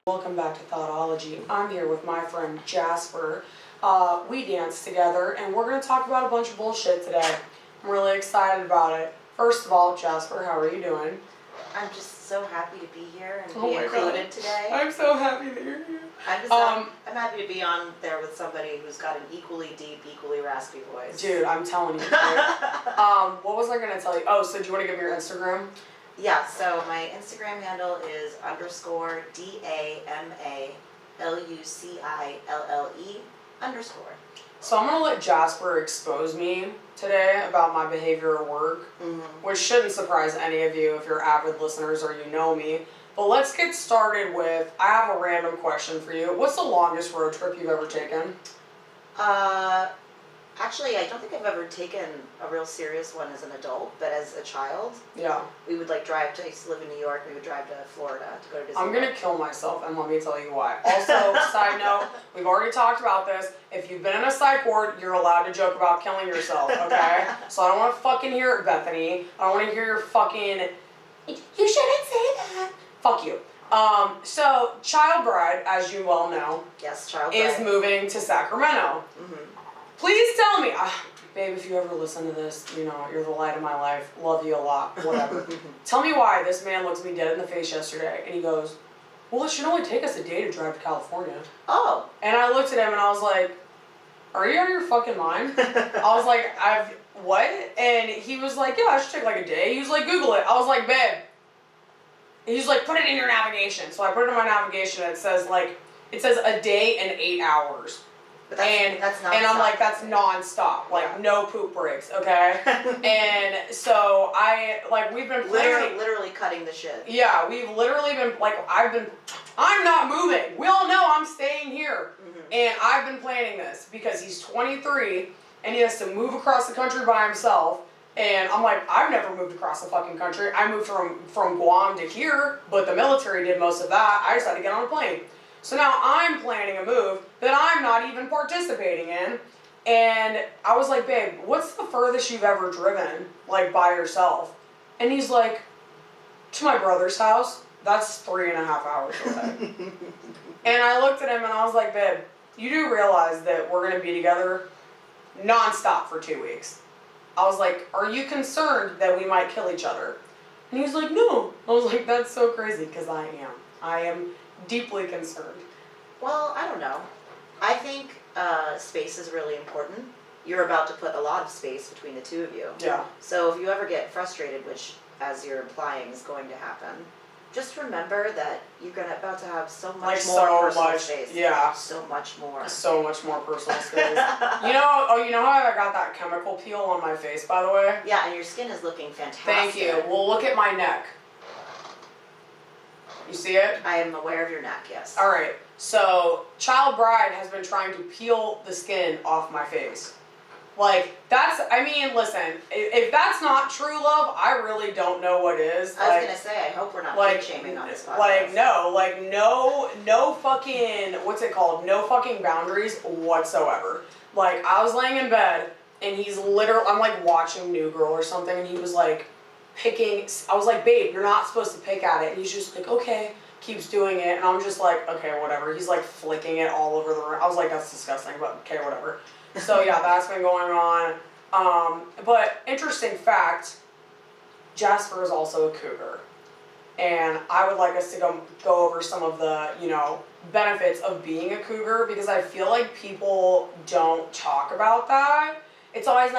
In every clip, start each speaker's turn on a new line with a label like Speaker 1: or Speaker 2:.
Speaker 1: Welcome back to Thotology. I'm here with my friend Jasper. We danced together and we're going to talk about a bunch of bullshit today. I'm really excited about it. First of all, Jasper, how are you doing?
Speaker 2: I'm just so happy to be here and be included today.
Speaker 1: I'm so happy that you're here.
Speaker 2: I'm happy to be on there with somebody who's got an equally deep, equally raspy voice.
Speaker 1: Dude, I'm telling you. What was I going to tell you? Oh, so do you want to give me your Instagram?
Speaker 2: Yeah, so my Instagram handle is _DAMALUCILLE_.
Speaker 1: So I'm going to let Jasper expose me today about my behavior at work, which shouldn't surprise any of you if you're avid listeners or you know me. But let's get started with, I have a random question for you. What's the longest road trip you've ever taken?
Speaker 2: Actually, I don't think I've ever taken a real serious one as an adult, but as a child,
Speaker 1: yeah,
Speaker 2: we would drive to, I used to live in New York, we would drive to Florida to go to Disney.
Speaker 1: I'm going to kill myself, and let me tell you why. Also, side note, we've already talked about this. If you've been in a psych ward, you're allowed to joke about killing yourself, okay? So I don't want to fucking hear it, Bethany. I don't want to hear your fucking, you shouldn't say that. Fuck you. So Child Bride, as you well know,
Speaker 2: yes, Child
Speaker 1: Bride, is
Speaker 2: Bride,
Speaker 1: moving to Sacramento. Please tell me, babe, if you ever listen to this, you know, you're the light of my life, love you a lot, whatever. Tell me why this man looked me dead in the face yesterday, and he goes, well, it should only take us a day to drive to California.
Speaker 2: Oh.
Speaker 1: And I looked at him and I was like, are you out of your fucking mind? I was like, what? And he was like, yeah, I should take like a day. He was like, Google it. I was like, babe. He was like, put it in your navigation. So I put it in my navigation and it says a day and 8 hours.
Speaker 2: But that's
Speaker 1: and I'm like, that's non-stop, no poop breaks, okay? And so we've been planning.
Speaker 2: Literally cutting the shit.
Speaker 1: Yeah, we've literally been, I'm not moving. We all know I'm staying here. And I've been planning this because he's 23 and he has to move across the country by himself. And I'm like, I've never moved across the fucking country. I moved from Guam to here, but the military did most of that. I just had to get on a plane. So now I'm planning a move that I'm not even participating in. And I was like, babe, what's the furthest you've ever driven, by yourself? And he's like, to my brother's house. That's 3.5 hours away. And I looked at him and I was like, babe, you do realize that we're going to be together nonstop for 2 weeks. I was like, are you concerned that we might kill each other? And he was like, no. I was like, that's so crazy, because I am. I am deeply concerned.
Speaker 2: Well, I don't know. I think space is really important. You're about to put a lot of space between the two of you.
Speaker 1: Yeah.
Speaker 2: So if you ever get frustrated, which, as you're implying, is going to happen, just remember that you're about to have so much more personal space.
Speaker 1: Yeah.
Speaker 2: So much more.
Speaker 1: So much more personal space. You know how I got that chemical peel on my face, by the way?
Speaker 2: Yeah, and your skin is looking fantastic.
Speaker 1: Thank you. Well, look at my neck. You see it?
Speaker 2: I am aware of your neck, yes.
Speaker 1: All right. So, Child Bride has been trying to peel the skin off my face. Listen, if that's not true love, I really don't know what is.
Speaker 2: I was going to say, I hope we're not shaming on this podcast.
Speaker 1: No fucking, what's it called? No fucking boundaries whatsoever. I was laying in bed, and he's literally, I'm watching New Girl or something, and he was picking, I was like, babe, you're not supposed to pick at it. And he's just like, okay, keeps doing it. And I'm just like, okay, whatever. He's flicking it all over the room. I was like, that's disgusting, but okay, whatever. So yeah, that's been going on. But interesting fact, Jasper is also a cougar. And I would like us to go over some of the, benefits of being a cougar, because I feel like people don't talk about that. It's always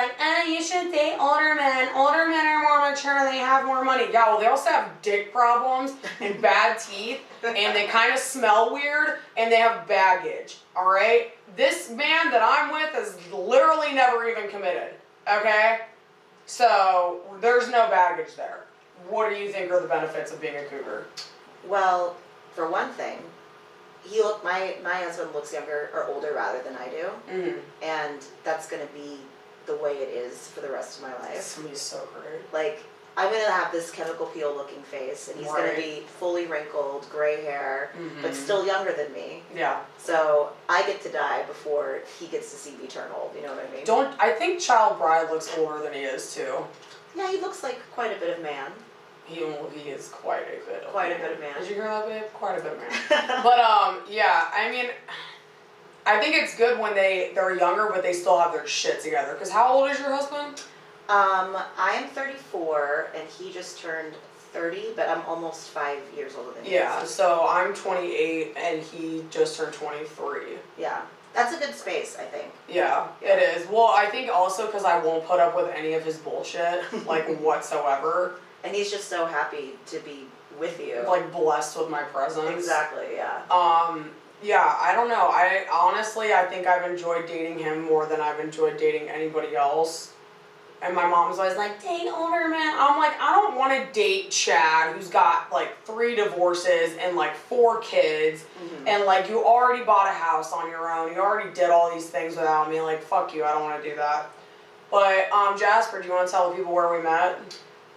Speaker 1: you should date older men. Older men are more mature, they have more money. Yeah, well, they also have dick problems and bad teeth, and they kind of smell weird, and they have baggage, all right? This man that I'm with is literally never even committed, okay? So, there's no baggage there. What do you think are the benefits of being a cougar?
Speaker 2: Well, for one thing, my husband looks younger or older rather than I do, and that's going to be the way it is for the rest of my life.
Speaker 1: It's going to be so great.
Speaker 2: I'm going to have this chemical peel looking face, and he's going to be fully wrinkled, gray hair, but still younger than me.
Speaker 1: Yeah.
Speaker 2: So I get to die before he gets to see me turn old, you know what I mean?
Speaker 1: I think Child Bride looks older than he is, too.
Speaker 2: Yeah, he looks like quite a bit of man.
Speaker 1: He is quite a bit of
Speaker 2: a man.
Speaker 1: Did you hear that, babe? Quite a bit of man. But, yeah, I mean, I think it's good when they're younger, but they still have their shit together. Because how old is your husband?
Speaker 2: I am 34, and he just turned 30, but I'm almost 5 years older than him.
Speaker 1: Yeah, so I'm 28, and he just turned 23.
Speaker 2: Yeah. That's a good space, I think.
Speaker 1: Yeah, it is. Well, I think also because I won't put up with any of his bullshit, like, whatsoever.
Speaker 2: And he's just so happy to be with you.
Speaker 1: Like, blessed with my presence.
Speaker 2: Exactly, yeah.
Speaker 1: Yeah, I don't know. I think I've enjoyed dating him more than I've enjoyed dating anybody else. And my mom's always like, date older men. I'm like, I don't want to date Chad, who's got, like, 3 divorces and, like, 4 kids. Mm-hmm. And, like, you already bought a house on your own. You already did all these things without me. Like, fuck you. I don't want to do that. But, Jasper, do you want to tell people where we met?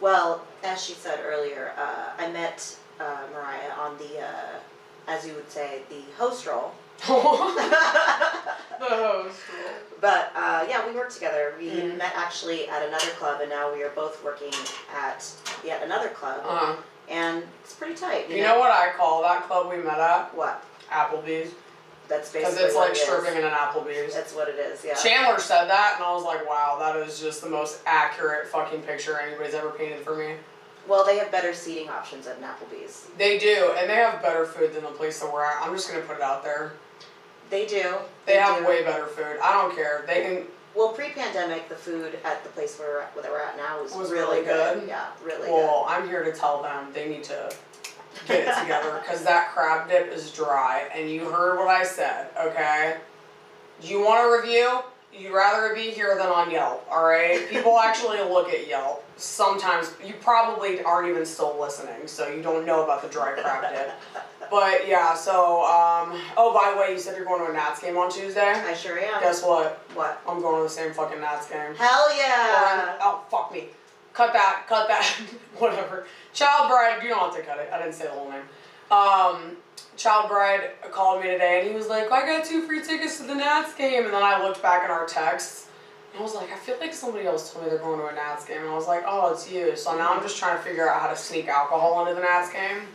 Speaker 2: Well, as she said earlier, I met Mariah on the, as you would say, the host role.
Speaker 1: The host role.
Speaker 2: But, yeah, we worked together. We met actually at another club, and now we are both working at yet another club. Uh-huh. And it's pretty tight.
Speaker 1: You know what I call that club we met at?
Speaker 2: What?
Speaker 1: Applebee's.
Speaker 2: That's basically
Speaker 1: because it's like stripping in an Applebee's.
Speaker 2: That's what it is, yeah.
Speaker 1: Chandler said that, and I was like, wow, that is just the most accurate fucking picture anybody's ever painted for me.
Speaker 2: Well, they have better seating options at an Applebee's.
Speaker 1: They do, and they have better food than the place that we're at. I'm just going to put it out there.
Speaker 2: They do.
Speaker 1: They have way better food. I don't care. They can...
Speaker 2: Well, pre-pandemic, the food at the place where we're at now was really good. Yeah, really good.
Speaker 1: Well, I'm here to tell them they need to get it together, because that crab dip is dry, and you heard what I said, okay? Do you want a review? You'd rather it be here than on Yelp, alright? People actually look at Yelp. Sometimes, you probably aren't even still listening, so you don't know about the dry crab dip. But, yeah, so, oh, by the way, you said you're going to a Nats game on Tuesday?
Speaker 2: I sure am.
Speaker 1: Guess what?
Speaker 2: What?
Speaker 1: I'm going to the same fucking Nats game.
Speaker 2: Hell yeah!
Speaker 1: Oh, fuck me. Cut that. Whatever. Child Bride, you don't have to cut it. I didn't say the whole name. Child Bride called me today, and he was like, I got 2 free tickets to the Nats game. And then I looked back at our texts, and I was like, I feel like somebody else told me they're going to a Nats game. And I was like, oh, it's you. So now I'm just trying to figure out how to sneak alcohol into the Nats game.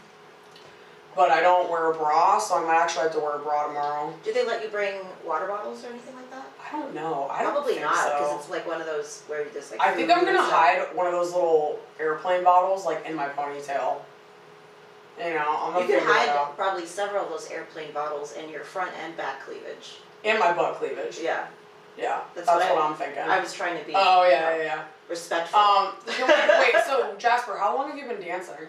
Speaker 1: But I don't wear a bra, so I might actually have to wear a bra tomorrow.
Speaker 2: Do they let you bring water bottles or anything like that?
Speaker 1: I don't know.
Speaker 2: Probably not, because
Speaker 1: so.
Speaker 2: it's like one of those where you just like...
Speaker 1: I think I'm going to hide one of those little airplane bottles, like, in my ponytail. You know, I'm going to figure it out.
Speaker 2: You can hide probably several of those airplane bottles in your front and back cleavage.
Speaker 1: And my butt cleavage.
Speaker 2: Yeah.
Speaker 1: Yeah, that's what I'm thinking.
Speaker 2: I was trying to be
Speaker 1: respectful.
Speaker 2: respectful.
Speaker 1: Wait, so Jasper, how long have you been dancing?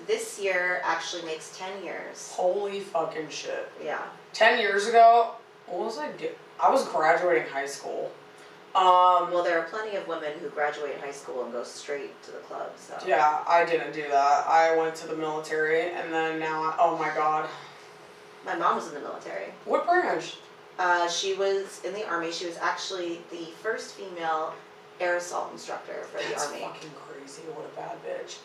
Speaker 2: This year actually makes 10 years.
Speaker 1: Holy fucking shit.
Speaker 2: Yeah.
Speaker 1: 10 years ago, what was I doing? I was graduating high school.
Speaker 2: Well, there are plenty of women who graduate high school and go straight to the club, so.
Speaker 1: Yeah, I didn't do that. I went to the military, and then now, oh my god.
Speaker 2: My mom was in the military.
Speaker 1: What branch?
Speaker 2: She was in the Army. She was actually the first female air assault instructor for the Army.
Speaker 1: That's fucking crazy. What a bad bitch.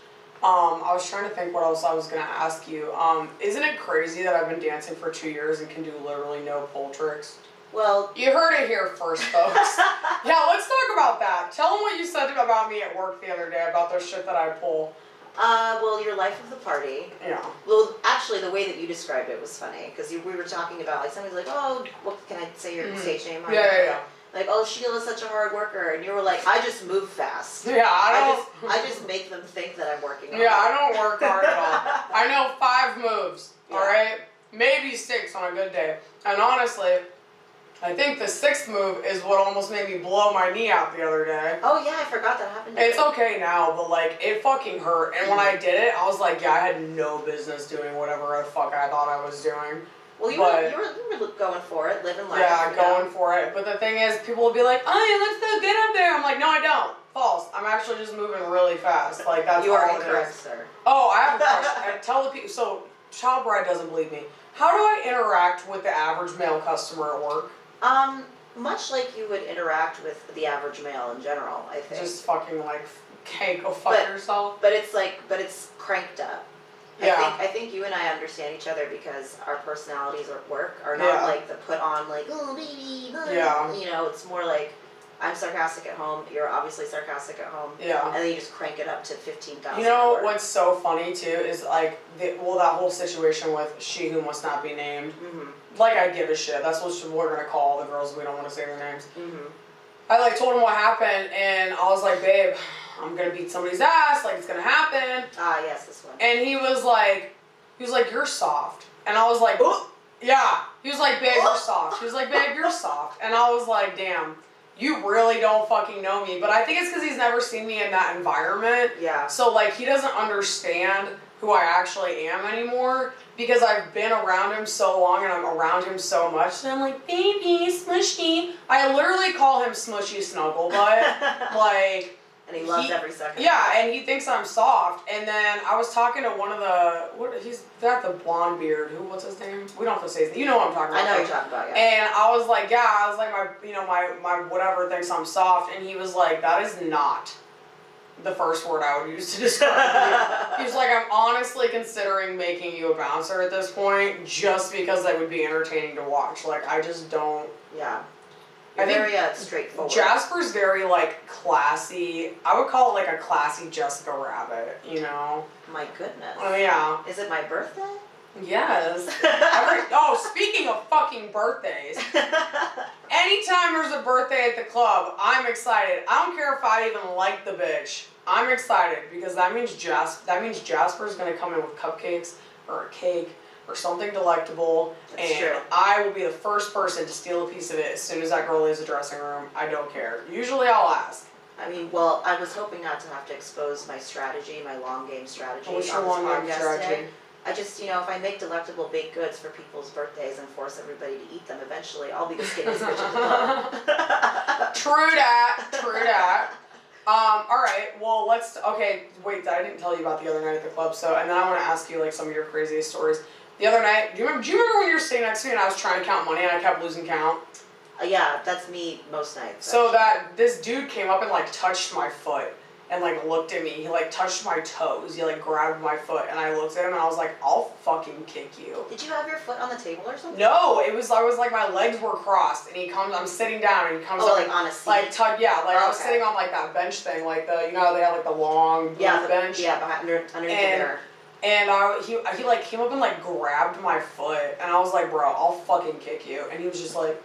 Speaker 1: I was trying to think what else I was going to ask you. Isn't it crazy that I've been dancing for 2 years and can do literally no pole tricks?
Speaker 2: Well...
Speaker 1: You heard it here first, folks. Yeah, let's talk about that. Tell them what you said about me at work the other day about the shit that I pull.
Speaker 2: Well, your life of the party.
Speaker 1: Yeah.
Speaker 2: Well, actually, the way that you described it was funny, because we were talking about, like, somebody's like, oh, what, can I say your stage name?
Speaker 1: Yeah.
Speaker 2: Like, oh, Sheila's such a hard worker, and you were like, I just move fast.
Speaker 1: Yeah, I
Speaker 2: just make them think that I'm working hard.
Speaker 1: Yeah, I don't work hard at all. I know 5 moves, alright? Maybe 6 on a good day. And honestly, I think the 6th move is what almost made me blow my knee out the other day.
Speaker 2: Oh yeah, I forgot that happened.
Speaker 1: It's okay now, but like, it fucking hurt. And when I did it, I was like, yeah, I had no business doing whatever the fuck I thought I was doing.
Speaker 2: Well, you were going for it, living life.
Speaker 1: Yeah, going for it. But the thing is, people will be like, oh, you look so good up there. I'm like, no, I don't. False. I'm actually just moving really fast. Like, that's
Speaker 2: you
Speaker 1: all
Speaker 2: are
Speaker 1: it
Speaker 2: incorrect,
Speaker 1: is.
Speaker 2: sir.
Speaker 1: Oh, I have a question. I tell the people, so Child Bride doesn't believe me. How do I interact with the average male customer at work?
Speaker 2: Much like you would interact with the average male in general, I think.
Speaker 1: Just fucking like, okay, go fuck yourself.
Speaker 2: But it's cranked up.
Speaker 1: Yeah.
Speaker 2: I think you and I understand each other because our personalities at work are not like the put on like, oh baby, oh.
Speaker 1: Yeah.
Speaker 2: You know, it's more like I'm sarcastic at home, you're obviously sarcastic at home.
Speaker 1: Yeah.
Speaker 2: And then you just crank it up to 15,000.
Speaker 1: You know what's so funny too is like, that whole situation with she who must not be named.
Speaker 2: Mm-hmm.
Speaker 1: Like I give a shit. That's what we're gonna call the girls. We don't want to say their names.
Speaker 2: Mm-hmm.
Speaker 1: I like told him what happened, and I was like, babe, I'm gonna beat somebody's ass. Like it's gonna happen.
Speaker 2: Ah, yes, this one.
Speaker 1: And he was like, you're soft. And I was like,
Speaker 2: Ooh.
Speaker 1: Yeah. He was like, babe, you're soft. He was like, babe, you're soft. And I was like, damn. You really don't fucking know me. But I think it's because he's never seen me in that environment.
Speaker 2: Yeah.
Speaker 1: So, like, he doesn't understand who I actually am anymore because I've been around him so long and I'm around him so much. And I'm like, baby, smushy. I literally call him Smushy Snugglebutt. Like...
Speaker 2: And he loves every second.
Speaker 1: Yeah, and he thinks I'm soft. And then I was talking to one of the... He's got the blonde beard. What's his name? We don't have to say his name. You know what I'm talking about.
Speaker 2: I know what you're talking about, yeah.
Speaker 1: And I was like, my whatever thinks I'm soft. And he was like, that is not the first word I would use to describe you. He was like, I'm honestly considering making you a bouncer at this point just because that would be entertaining to watch. Like, I just don't...
Speaker 2: Yeah. You're very straightforward.
Speaker 1: Jasper's very, like, classy. I would call it, like, a classy Jessica Rabbit, you know?
Speaker 2: My goodness.
Speaker 1: Oh, yeah.
Speaker 2: Is it my birthday?
Speaker 1: Yes. Speaking of fucking birthdays. Anytime there's a birthday at the club, I'm excited. I don't care if I even like the bitch. I'm excited because that means Jasper's gonna come in with cupcakes or a cake or something delectable.
Speaker 2: That's true.
Speaker 1: I will be the first person to steal a piece of it as soon as that girl leaves the dressing room. I don't care. Usually I'll ask.
Speaker 2: I mean, well, I was hoping not to have to expose my strategy, my long game strategy.
Speaker 1: What's your long game strategy?
Speaker 2: I just, if I make delectable baked goods for people's birthdays and force everybody to eat them, eventually I'll be the skinniest bitch in the club.
Speaker 1: True that. Alright, well wait, I didn't tell you about the other night at the club, and then I want to ask you, like, some of your craziest stories. The other night, do you remember when you were sitting next to me and I was trying to count money and I kept losing count?
Speaker 2: Yeah, that's me most nights.
Speaker 1: So this dude came up and, like, touched my foot and, like, looked at me. He, like, touched my toes. He, like, grabbed my foot and I looked at him and I was like, I'll fucking kick you.
Speaker 2: Did you have your foot on the table or something?
Speaker 1: No, I was like, my legs were crossed and I'm sitting down and he comes up.
Speaker 2: Like on a seat?
Speaker 1: I was sitting on, like, that bench thing, like how they have, like, the long bench?
Speaker 2: Yeah, underneath the mirror.
Speaker 1: And he like came up and like grabbed my foot and I was like, bro, I'll fucking kick you. And he was just like,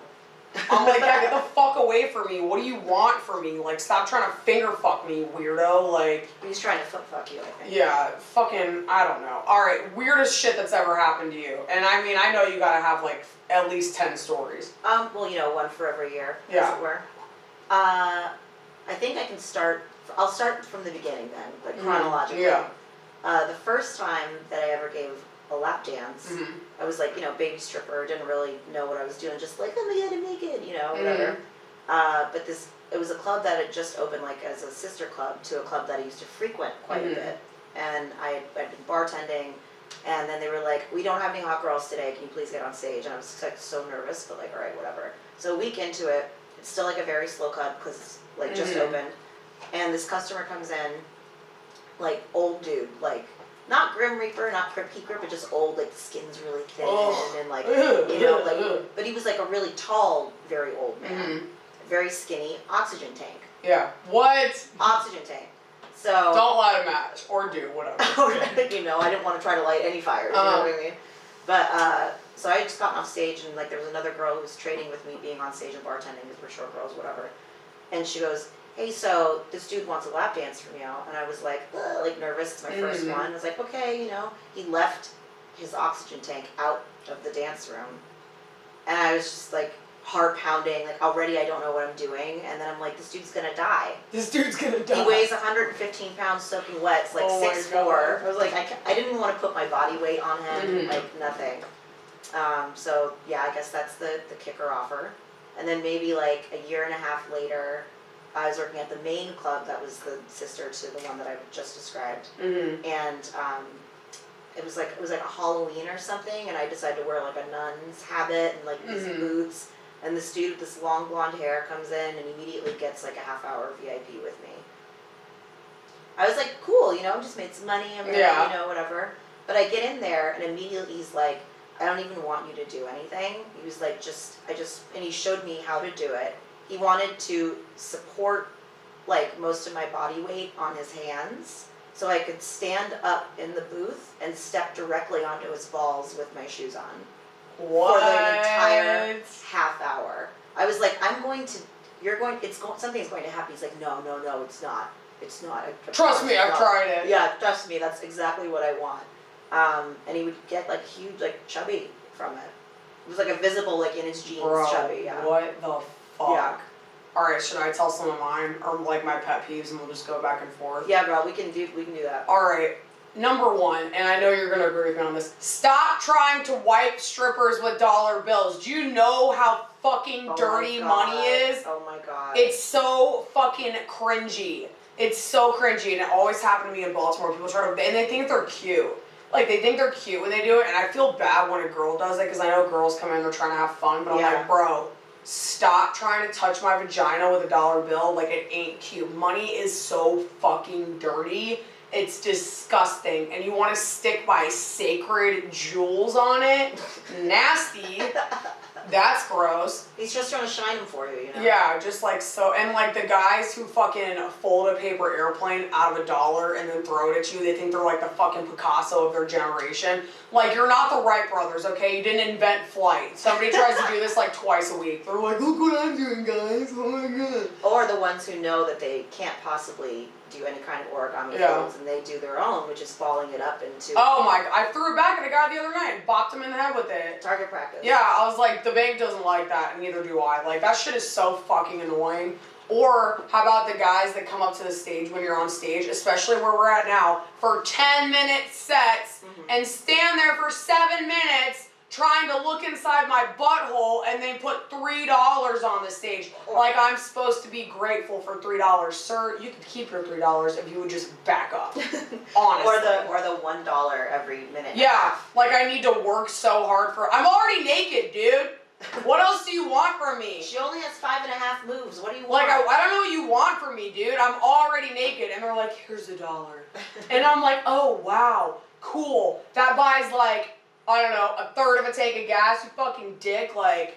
Speaker 1: I'm like, yeah, get the fuck away from me. What do you want from me? Like, stop trying to finger fuck me, weirdo. Like,
Speaker 2: he's trying to foot fuck you, I think.
Speaker 1: Yeah, fucking, I don't know. Alright, weirdest shit that's ever happened to you. And I mean, I know you gotta have like at least 10 stories.
Speaker 2: Well, one for every year,
Speaker 1: yeah.
Speaker 2: As it were. I think I can I'll start from the beginning then, like chronologically.
Speaker 1: Yeah.
Speaker 2: The first time that I ever gave a lap dance, I was like, baby stripper, didn't really know what I was doing, just like, oh my god, I'm naked, whatever. But it was a club that had just opened, like, as a sister club to a club that I used to frequent quite a bit. And I'd been bartending, and then they were like, we don't have any hot girls today, can you please get on stage? And I was, like, so nervous, but, like, alright, whatever. So a week into it, it's still, like, a very slow club, because it's, like, just opened. And this customer comes in, like, old dude, like, not Grim Reaper, not Crypt Keeper, but just old, like, the skin's really thin, and like, but he was like a really tall, very old man, very skinny, oxygen tank.
Speaker 1: Yeah. What?
Speaker 2: Oxygen tank. So.
Speaker 1: Don't light a match, or do, whatever.
Speaker 2: I didn't want to try to light any fires, you know what I mean? But, so I had just gotten off stage, and, like, there was another girl who was trading with me being on stage and bartending, because we're short girls, whatever. And she goes, hey, so this dude wants a lap dance from you. And I was like nervous, it's my first one. I was like, okay, he left his oxygen tank out of the dance room. And I was just like heart pounding, like already I don't know what I'm doing. And then I'm like, this dude's gonna die.
Speaker 1: This dude's gonna die.
Speaker 2: He weighs 115 pounds soaking wet, it's like 6'4". I was like, I didn't want to put my body weight on him, like nothing. So yeah, I guess that's the kicker offer. And then maybe like a year and a half later, I was working at the main club that was the sister to the one that I just described, and it was like a Halloween or something, and I decided to wear like a nun's habit and like these boots, and this dude with this long blonde hair comes in and immediately gets like a half-hour VIP with me. I was like, cool, just made some money, I'm gonna, whatever. But I get in there and immediately he's like, I don't even want you to do anything. He was like, and he showed me how to do it. he wanted to support like most of my body weight on his hands so I could stand up in the booth and step directly onto his balls with my shoes on.
Speaker 1: What?
Speaker 2: For the entire half hour. I was like, something's going to happen. He's like, no, it's not. It's not.
Speaker 1: Trust me, I've tried it.
Speaker 2: Yeah, trust me, that's exactly what I want. And he would get like huge, like chubby from it. It was like a visible, like in his jeans, chubby. Yeah.
Speaker 1: What the fuck?
Speaker 2: Yeah.
Speaker 1: All right, should I tell some of mine or like my pet peeves, and we'll just go back and forth?
Speaker 2: Yeah, girl, we can do that.
Speaker 1: All right. Number one, and I know you're gonna agree with me on this. Stop trying to wipe strippers with dollar bills. Do you know how fucking dirty money is?
Speaker 2: Oh my god.
Speaker 1: It's so fucking cringy. It's so cringy, and it always happened to me in Baltimore. People try to, and they think they're cute. Like, they think they're cute when they do it, and I feel bad when a girl does it, because I know girls come in, they're trying to have fun, but I'm like, bro, stop trying to touch my vagina with a dollar bill. Like, it ain't cute. Money is so fucking dirty. It's disgusting, and you want to stick my sacred jewels on it? Nasty. That's gross.
Speaker 2: He's just trying to shine them for you, you know?
Speaker 1: Yeah, just like so, and like the guys who fucking fold a paper airplane out of $1 and then throw it at you, they think they're like the fucking Picasso of their generation. Like, you're not the Wright brothers, okay? You didn't invent flight. Somebody tries to do this like twice a week. They're like, look what I'm doing, guys. Oh my god.
Speaker 2: Or the ones who know that they can't possibly do any kind of origami folds, and they do their own, which is falling it up into...
Speaker 1: Oh my god, I threw it back at a guy the other night and bopped him in the head with it.
Speaker 2: Target practice.
Speaker 1: Yeah, I was like, the bank doesn't like that, and neither do I. Like, that shit is so fucking annoying. Or, how about the guys that come up to the stage when you're on stage, especially where we're at now, for 10-minute sets, and stand there for 7 minutes trying to look inside my butthole, and they put $3 on the stage. Like I'm supposed to be grateful for $3. Sir, you could keep your $3 if you would just back up. Honestly.
Speaker 2: Or the $1 every minute.
Speaker 1: Yeah, like I need to work so hard for... I'm already naked, dude. What else do you want from me?
Speaker 2: She only has 5.5 moves. What do you
Speaker 1: Like,
Speaker 2: want?
Speaker 1: I don't know what you want from me, dude. I'm already naked. And they're like, here's $1. And I'm like, oh, wow, cool. That buys like... I don't know, a third of a tank of gas, you fucking dick, like,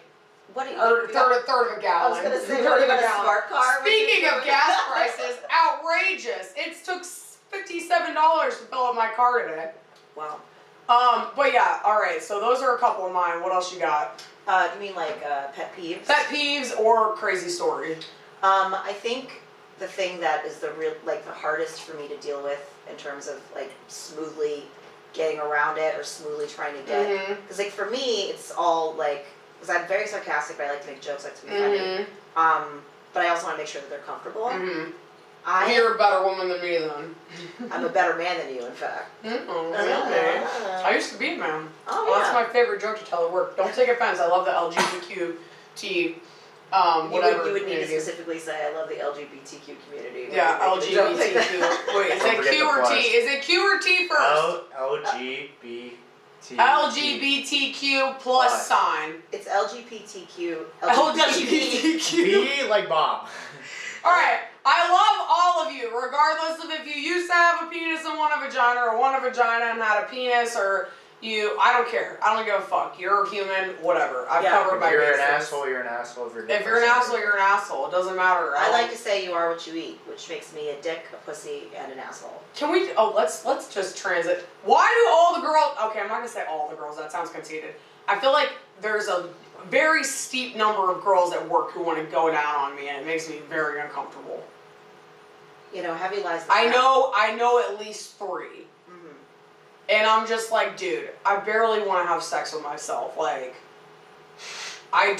Speaker 2: what do you
Speaker 1: or third of a gallon.
Speaker 2: I was gonna say, what do you got, a smart car?
Speaker 1: Speaking of gas prices, outrageous. It took $57 to fill up my car today.
Speaker 2: Wow.
Speaker 1: But yeah, all right. So those are a couple of mine. What else you got?
Speaker 2: You mean like pet peeves?
Speaker 1: Pet peeves or crazy story?
Speaker 2: I think the thing that is the hardest for me to deal with in terms of like smoothly getting around it or smoothly trying to get, because like for me it's all like, because I'm very sarcastic, but I like to make jokes, I like to be funny. But I also want to make sure that they're comfortable.
Speaker 1: You're a better woman than me then.
Speaker 2: I'm a better man than you, in fact.
Speaker 1: Okay. I used to be a man.
Speaker 2: Oh, yeah.
Speaker 1: That's my favorite joke to tell at work. Don't take offense. I love the LGBTQT.
Speaker 2: You would need to specifically say, I love the LGBTQ community.
Speaker 1: Yeah, LGBTQ. Wait, is it Q or T? Is it Q or T first? LGBTQ plus sign.
Speaker 2: It's LGBTQ.
Speaker 1: LGBTQ.
Speaker 3: B like Bob.
Speaker 1: Alright, I love all of you, regardless of if you used to have a penis and want a vagina, or want a vagina and had a penis, or I don't care. I don't give a fuck. You're a human, whatever. I've covered my bases.
Speaker 3: If you're an asshole, you're an asshole.
Speaker 1: If you're an asshole, you're an asshole. It doesn't matter.
Speaker 2: I like to say you are what you eat, which makes me a dick, a pussy, and an asshole.
Speaker 1: Can we, let's just transit. Why do all the girls, okay, I'm not going to say all the girls, that sounds conceited. I feel like there's a very steep number of girls at work who want to go down on me, and it makes me very uncomfortable.
Speaker 2: You know, heavy lies the
Speaker 1: I know at least 3. And I'm just like, dude, I barely want to have sex with myself. Like, I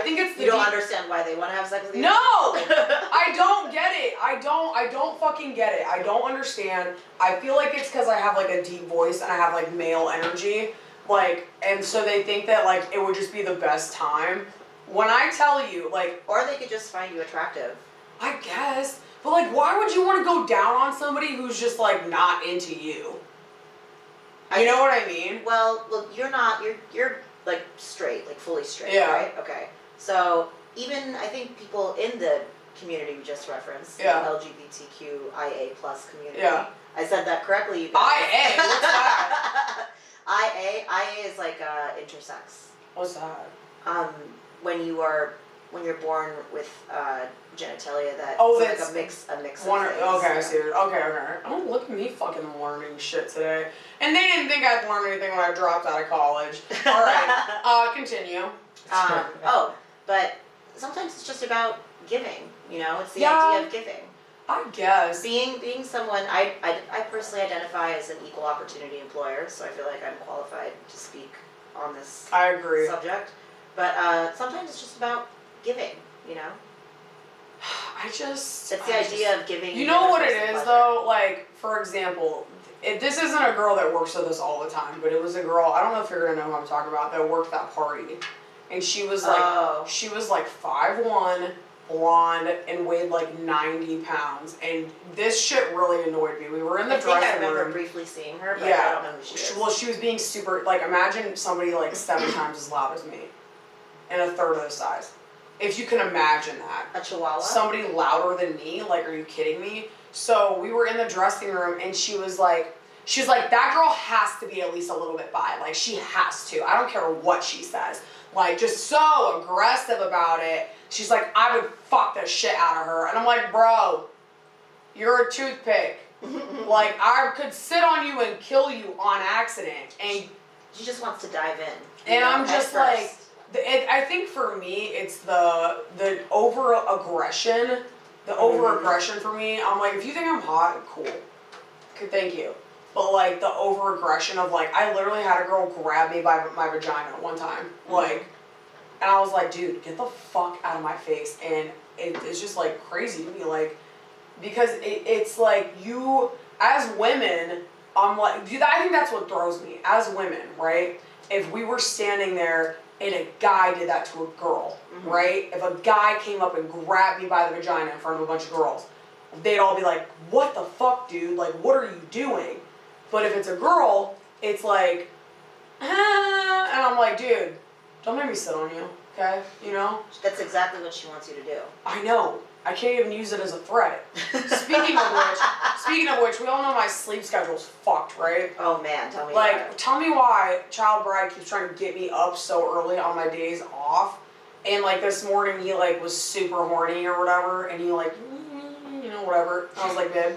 Speaker 1: think it's the
Speaker 2: You don't understand why they want to have sex with you?
Speaker 1: No! I don't get it. I don't fucking get it. I don't understand. I feel like it's because I have, like, a deep voice and I have, like, male energy. Like, and so they think that, like, it would just be the best time. When I tell you, like...
Speaker 2: Or they could just find you attractive.
Speaker 1: I guess. But, like, why would you want to go down on somebody who's just, like, not into you? You know what I mean?
Speaker 2: Well, look, you're like straight, like fully straight,
Speaker 1: yeah.
Speaker 2: Right? Okay. So even I think people in the community we just referenced, the LGBTQIA plus community.
Speaker 1: Yeah.
Speaker 2: I said that correctly. You guys.
Speaker 1: IA? What's that?
Speaker 2: IA is like intersex.
Speaker 1: What's that?
Speaker 2: When you are when you're born with genitalia that
Speaker 1: Oh,
Speaker 2: it's
Speaker 1: that's
Speaker 2: like a mix
Speaker 1: one.
Speaker 2: of things.
Speaker 1: Okay, I see. Okay. Oh, look at me fucking learning shit today. And they didn't think I'd learn anything when I dropped out of college. All right, continue.
Speaker 2: But sometimes it's just about giving. You know, it's the
Speaker 1: Yeah.
Speaker 2: idea of giving.
Speaker 1: I guess.
Speaker 2: Being someone, I personally identify as an equal opportunity employer, so I feel like I'm qualified to speak on this
Speaker 1: I agree.
Speaker 2: subject. But sometimes it's just about giving, you know? It's the idea of giving.
Speaker 1: You know what it is, though? Like, for example, this isn't a girl that works with us all the time, but it was a girl, I don't know if you're going to know who I'm talking about, that worked that party. And she was like 5'1", blonde, and weighed like 90 pounds. And this shit really annoyed me. We were in the dressing room.
Speaker 2: I remember briefly seeing her, but I don't know who she is.
Speaker 1: Well, she was being super, like, imagine somebody like 7 times as loud as me. And a third of the size. If you can imagine that.
Speaker 2: A chihuahua?
Speaker 1: Somebody louder than me? Like, are you kidding me? So we were in the dressing room, and she was like, that girl has to be at least a little bit bi. Like, she has to. I don't care what she says. Like, just so aggressive about it. She's like, I would fuck the shit out of her. And I'm like, bro, you're a toothpick. Like, I could sit on you and kill you on accident. And
Speaker 2: she just wants to dive in.
Speaker 1: And I'm just like, I think for me, it's the over-aggression. The over-aggression for me, I'm like, if you think I'm hot, cool. Okay, thank you. But like, the over-aggression of like, I literally had a girl grab me by my vagina one time. Like, and I was like, dude, get the fuck out of my face. And it's just like crazy to me. Like, because it's like you, as women, I'm like, dude, I think that's what throws me. As women, right? If we were standing there and a guy did that to a girl, right? If a guy came up and grabbed me by the vagina in front of a bunch of girls, they'd all be like, what the fuck, dude? Like, what are you doing? But if it's a girl, it's like, ah, and I'm like, dude, don't make me sit on you, okay? You know?
Speaker 2: That's exactly what she wants you to do.
Speaker 1: I know. I can't even use it as a threat. Speaking of which, we all know my sleep schedule's fucked, right?
Speaker 2: Oh man, tell me
Speaker 1: Like,
Speaker 2: about it.
Speaker 1: tell me why Child Bride keeps trying to get me up so early on my days off. And like this morning, he like was super horny or whatever, and he like, you know, whatever. I was like, babe,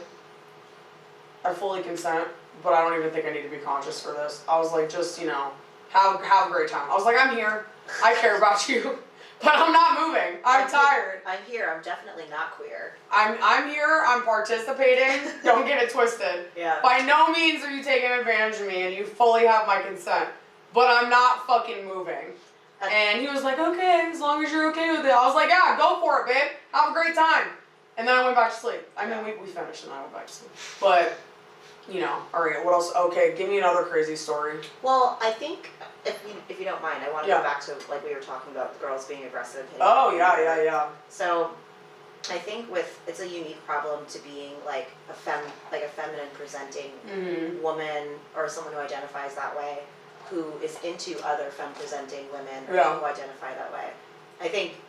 Speaker 1: I fully consent, but I don't even think I need to be conscious for this. I was like, just, you know, have a great time. I was like, I'm here. I care about you. But I'm not moving. I'm tired.
Speaker 2: I'm here. I'm definitely not queer.
Speaker 1: I'm here. I'm participating. Don't get it twisted.
Speaker 2: Yeah.
Speaker 1: By no means are you taking advantage of me, and you fully have my consent. But I'm not fucking moving. And he was like, okay, as long as you're okay with it. I was like, yeah, go for it, babe. Have a great time. And then I went back to sleep. I mean, we finished and I went back to sleep. But, you know, all right, what else? Okay, give me another crazy story.
Speaker 2: Well, I think, if you don't mind, I want to go back to, like we were talking about, the girls being aggressive.
Speaker 1: Oh, yeah.
Speaker 2: So, I think it's a unique problem to being like a feminine presenting woman, or someone who identifies that way, who is into other femme presenting women who identify that way. I think,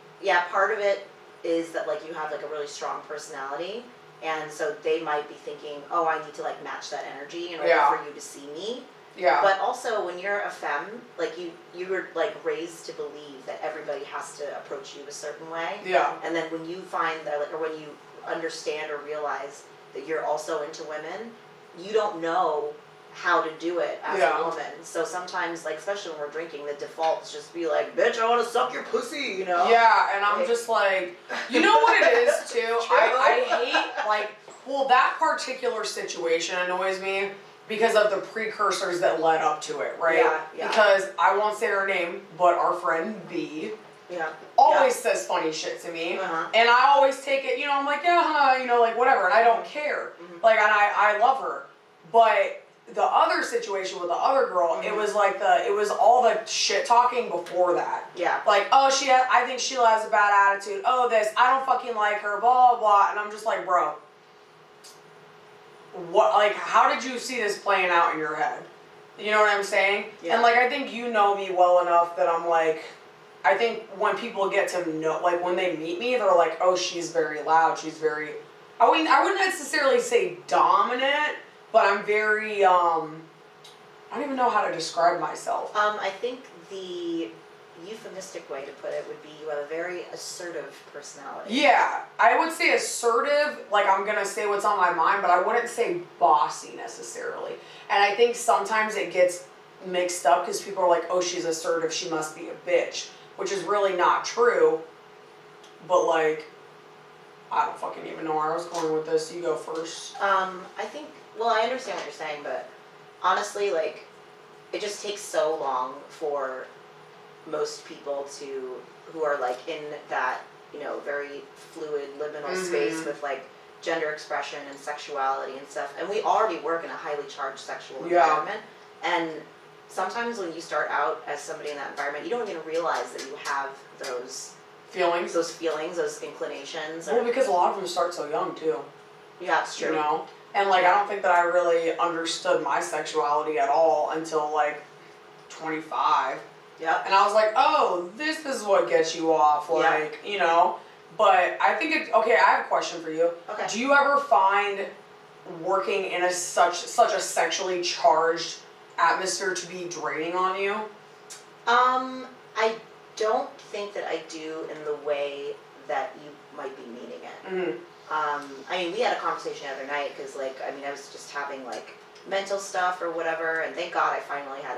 Speaker 2: part of it is that like you have like a really strong personality, and so they might be thinking, oh, I need to like match that energy in order for you to see me.
Speaker 1: Yeah.
Speaker 2: But also when you're a femme, like you were like raised to believe that everybody has to approach you a certain way.
Speaker 1: Yeah.
Speaker 2: And then when you find that, like, or when you understand or realize that you're also into women, you don't know how to do it as a woman. So sometimes, like, especially when we're drinking, the default is just be like, bitch, I want to suck your pussy, you know?
Speaker 1: Yeah, and I'm just like, you know what it is too? I hate, like, well, that particular situation annoys me because of the precursors that led up to it, right?
Speaker 2: Yeah.
Speaker 1: Because I won't say her name, but our friend B always says funny shit to me. And I always take it, you know, I'm like, you know, like, whatever, and I don't care. Like, and I love her. But the other situation with the other girl, it was like it was all the shit talking before that.
Speaker 2: Yeah.
Speaker 1: Like, oh, I think Sheila has a bad attitude. Oh, this, I don't fucking like her, blah, blah. And I'm just like, bro, what, like, how did you see this playing out in your head? You know what I'm saying? Yeah. And like, I think you know me well enough that I'm like, I think when people get to know, like, when they meet me, they're like, oh, she's very loud, she's very, I wouldn't necessarily say dominant, but I'm very, I don't even know how to describe myself.
Speaker 2: I think euphemistic way to put it would be you have a very assertive personality.
Speaker 1: Yeah, I would say assertive, like I'm gonna say what's on my mind, but I wouldn't say bossy necessarily. And I think sometimes it gets mixed up because people are like, oh, she's assertive, she must be a bitch, which is really not true. But like, I don't fucking even know where I was going with this. You go first.
Speaker 2: I think, well, I understand what you're saying, but honestly, like, it just takes so long for most people who are like in that, you know, very fluid liminal space with like gender expression and sexuality and stuff. And we already work in a highly charged sexual environment. And sometimes when you start out as somebody in that environment, you don't even realize that you have those feelings, those inclinations.
Speaker 1: Well, because a lot of them start so young too.
Speaker 2: Yeah, it's true.
Speaker 1: You know? And like, I don't think that I really understood my sexuality at all until like 25.
Speaker 2: Yep.
Speaker 1: And I was like, oh, this is what gets you off, like, you know? But I think okay, I have a question for you.
Speaker 2: Okay.
Speaker 1: Do you ever find working in such a sexually charged atmosphere to be draining on you?
Speaker 2: I don't think that I do in the way that you might be meaning it.
Speaker 1: Mm-hmm.
Speaker 2: I mean, we had a conversation the other night because, like, I mean, I was just having, like, mental stuff or whatever, and thank God I finally had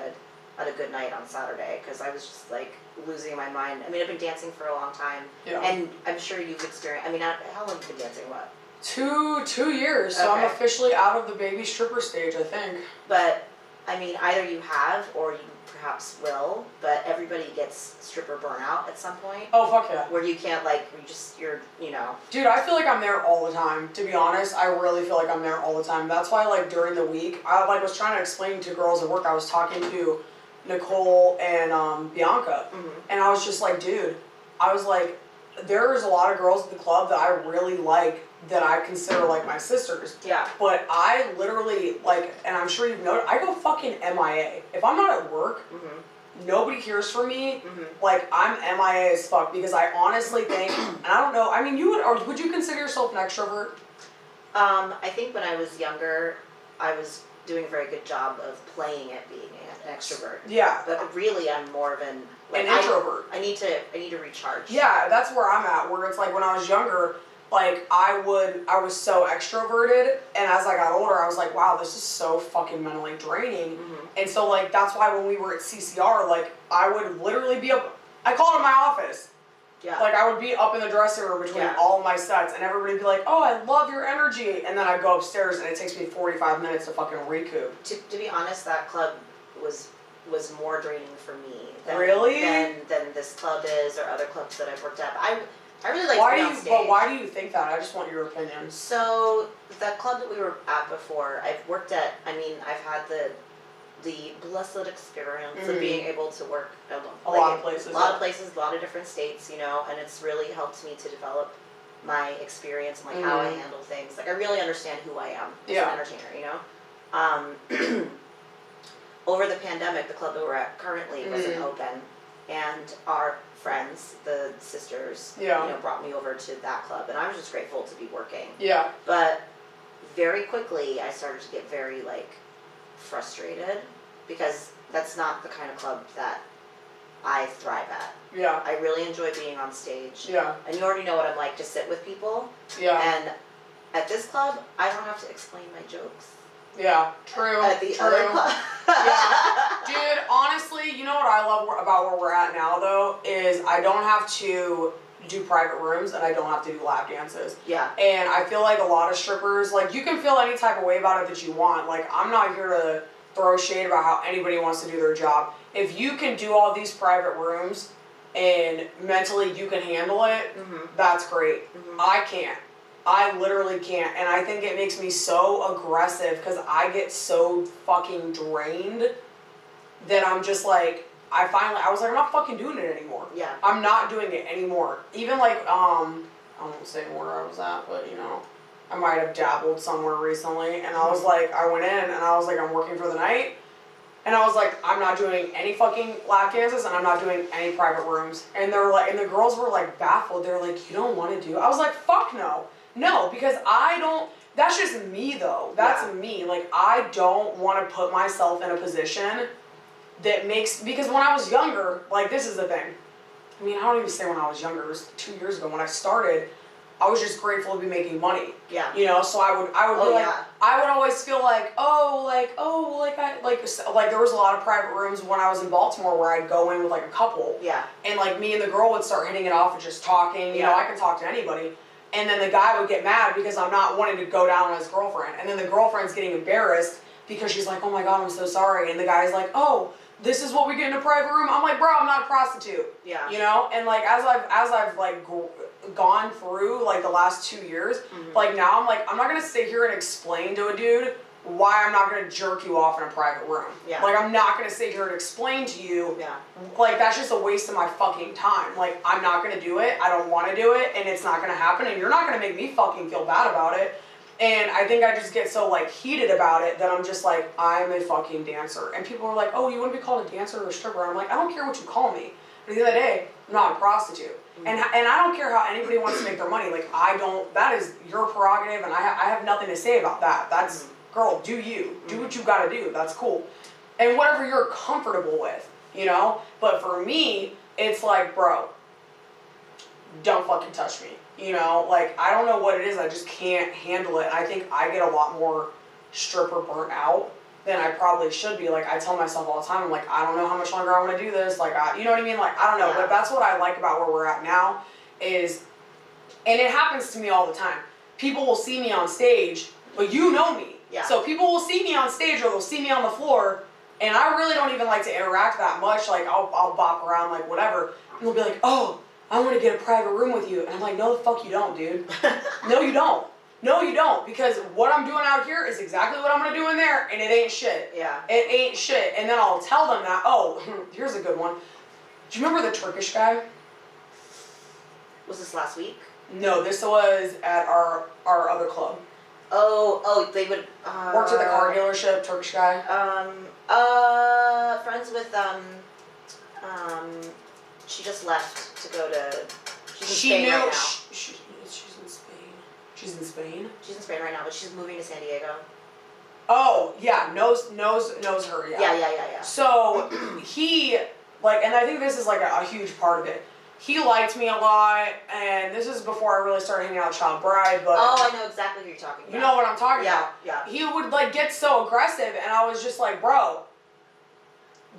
Speaker 2: a good night on Saturday because I was just, like, losing my mind. I mean, I've been dancing for a long time, and I'm sure you've experienced, I mean, how long have you been dancing, what?
Speaker 1: 2 years, so I'm officially out of the baby stripper stage, I think.
Speaker 2: But, I mean, either you have or you perhaps will, but everybody gets stripper burnout at some point.
Speaker 1: Oh, fuck yeah.
Speaker 2: Where you can't, like, you're, you know.
Speaker 1: Dude, I feel like I'm there all the time, to be honest. I really feel like I'm there all the time. That's why, like, during the week, I, like, was trying to explain to girls at work, I was talking to Nicole and Bianca, and I was just like, dude, I was like, there's a lot of girls at the club that I really like that I consider like my sisters. Yeah. But I literally, like, and I'm sure you've noticed, I go fucking MIA. If I'm not at work, nobody hears from me. Like, I'm MIA as fuck because I honestly think, and I don't know, I mean, would you consider yourself an extrovert?
Speaker 2: I think when I was younger, I was doing a very good job of playing at being an extrovert. Yeah. But really, I'm more of an introvert. I need to recharge.
Speaker 1: Yeah, that's where I'm at, where it's like when I was younger, like, I was so extroverted, and as I got older, I was like, wow, this is so fucking mentally draining. And so, like, that's why when we were at CCR, like, I would literally be up, I call it my office. Yeah. Like, I would be up in the dressing room between all of my sets, and everybody would be like, oh, I love your energy, and then I'd go upstairs, and it takes me 45 minutes to fucking recoup.
Speaker 2: To be honest, that club was more draining for me than this club is, or other clubs that I've worked at. I really like to be on stage.
Speaker 1: But why do you think that? I just want your opinion.
Speaker 2: So, the club that we were at before, I've worked at, I mean, I've had the blessed experience of being able to work
Speaker 1: a lot of places,
Speaker 2: a lot of different states, you know, and it's really helped me to develop my experience and, like, how I handle things. Like, I really understand who I am as an entertainer, you know? Over the pandemic, the club that we're at currently wasn't open, and our friends, the sisters, you know, brought me over to that club, and I was just grateful to be working. Yeah. But very quickly, I started to get very, like, frustrated, because that's not the kind of club that I thrive at. Yeah. I really enjoy being on stage. Yeah. And you already know what I'm like to sit with people. Yeah. And at this club, I don't have to explain my jokes.
Speaker 1: Yeah, true.
Speaker 2: At the other club.
Speaker 1: Yeah. Dude, honestly, you know what I love about where we're at now, though, is I don't have to do private rooms, and I don't have to do lap dances. Yeah. And I feel like a lot of strippers, like, you can feel any type of way about it that you want. Like, I'm not here to throw shade about how anybody wants to do their job. If you can do all these private rooms and mentally you can handle it, that's great. I can't. I literally can't, and I think it makes me so aggressive because I get so fucking drained that I'm just like, I was like, I'm not fucking doing it anymore. Yeah. I'm not doing it anymore. Even like, I won't say where I was at, but you know, I might have dabbled somewhere recently, and I was like, I went in and I was like, I'm working for the night, and I was like, I'm not doing any fucking lap dances, and I'm not doing any private rooms. And they're like, and the girls were like baffled. They're like, you don't want to do? I was like, fuck no. No, because I don't, that's just me though. That's me. Like, I don't want to put myself in a position that makes, because when I was younger, like this is the thing. I mean, I don't even say when I was younger, it was 2 years ago when I started, I was just grateful to be making money.
Speaker 2: Yeah.
Speaker 1: You know, so I would be like,
Speaker 2: yeah.
Speaker 1: I would always feel like, like there was a lot of private rooms when I was in Baltimore where I'd go in with like a couple.
Speaker 2: Yeah.
Speaker 1: And like me and the girl would start hitting it off and just talking, you know, I can talk to anybody. And then the guy would get mad because I'm not wanting to go down on his girlfriend. And then the girlfriend's getting embarrassed because she's like, oh my God, I'm so sorry. And the guy's like, oh, this is what we get in a private room? I'm like, bro, I'm not a prostitute.
Speaker 2: Yeah.
Speaker 1: You know? And like, as I've like gone through like the last 2 years, like now I'm like, I'm not gonna sit here and explain to a dude why I'm not gonna jerk you off in a private room.
Speaker 2: Yeah.
Speaker 1: Like I'm not gonna sit here and explain to you,
Speaker 2: yeah.
Speaker 1: like that's just a waste of my fucking time. Like I'm not gonna do it, I don't wanna do it, and it's not gonna happen, and you're not gonna make me fucking feel bad about it. And I think I just get so like heated about it that I'm just like, I'm a fucking dancer. And people are like, oh, you wanna be called a dancer or a stripper? And I'm like, I don't care what you call me. But at the end of the day, I'm not a prostitute. And I don't care how anybody wants to make their money. Like I don't, that is your prerogative, and I have nothing to say about that. That's, girl, do you. Do what you gotta do. That's cool. And whatever you're comfortable with, you know? But for me, it's like, bro, don't fucking touch me. You know? Like, I don't know what it is. I just can't handle it. I think I get a lot more stripper burnt out than I probably should be. Like, I tell myself all the time, I'm like, I don't know how much longer I want to do this. Like, you know what I mean? Like, I don't know.
Speaker 2: Yeah.
Speaker 1: But that's what I like about where we're at now is, and it happens to me all the time. People will see me on stage, but you know me.
Speaker 2: Yeah.
Speaker 1: So people will see me on stage or they'll see me on the floor, and I really don't even like to interact that much. Like, I'll bop around, like, whatever. And they'll be like, oh, I want to get a private room with you. And I'm like, no, the fuck you don't, dude. No, you don't. No, you don't. Because what I'm doing out here is exactly what I'm going to do in there, and it ain't shit.
Speaker 2: Yeah.
Speaker 1: It ain't shit. And then I'll tell them that, oh, here's a good one. Do you remember the Turkish guy?
Speaker 2: Was this last week?
Speaker 1: No, this was at our other club.
Speaker 2: Oh, they would,
Speaker 1: Worked at the car dealership, Turkish guy.
Speaker 2: Friends with, she just left to go to, she's in Spain right now.
Speaker 1: She's in Spain. She's in Spain?
Speaker 2: She's in Spain right now, but she's moving to San Diego.
Speaker 1: Oh, yeah, knows her, yeah.
Speaker 2: Yeah.
Speaker 1: So, he, like, and I think this is, like, a huge part of it. He liked me a lot, and this is before I really started hanging out with Child Bride, but...
Speaker 2: Oh, I know exactly what you're talking about.
Speaker 1: You know what I'm talking about.
Speaker 2: Yeah.
Speaker 1: He would, like, get so aggressive, and I was just like, bro,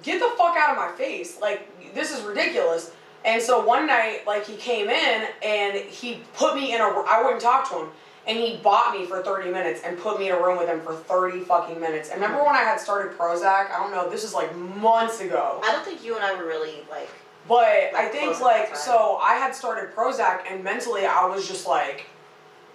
Speaker 1: get the fuck out of my face. Like, this is ridiculous. And so one night, like, he came in, and he put me in I wouldn't talk to him, and he bought me for 30 minutes and put me in a room with him for 30 fucking minutes. And remember when I had started Prozac? I don't know, this is, like, months ago.
Speaker 2: I don't think you and I were really, like...
Speaker 1: But I think, like, so I had started Prozac, and mentally I was just, like,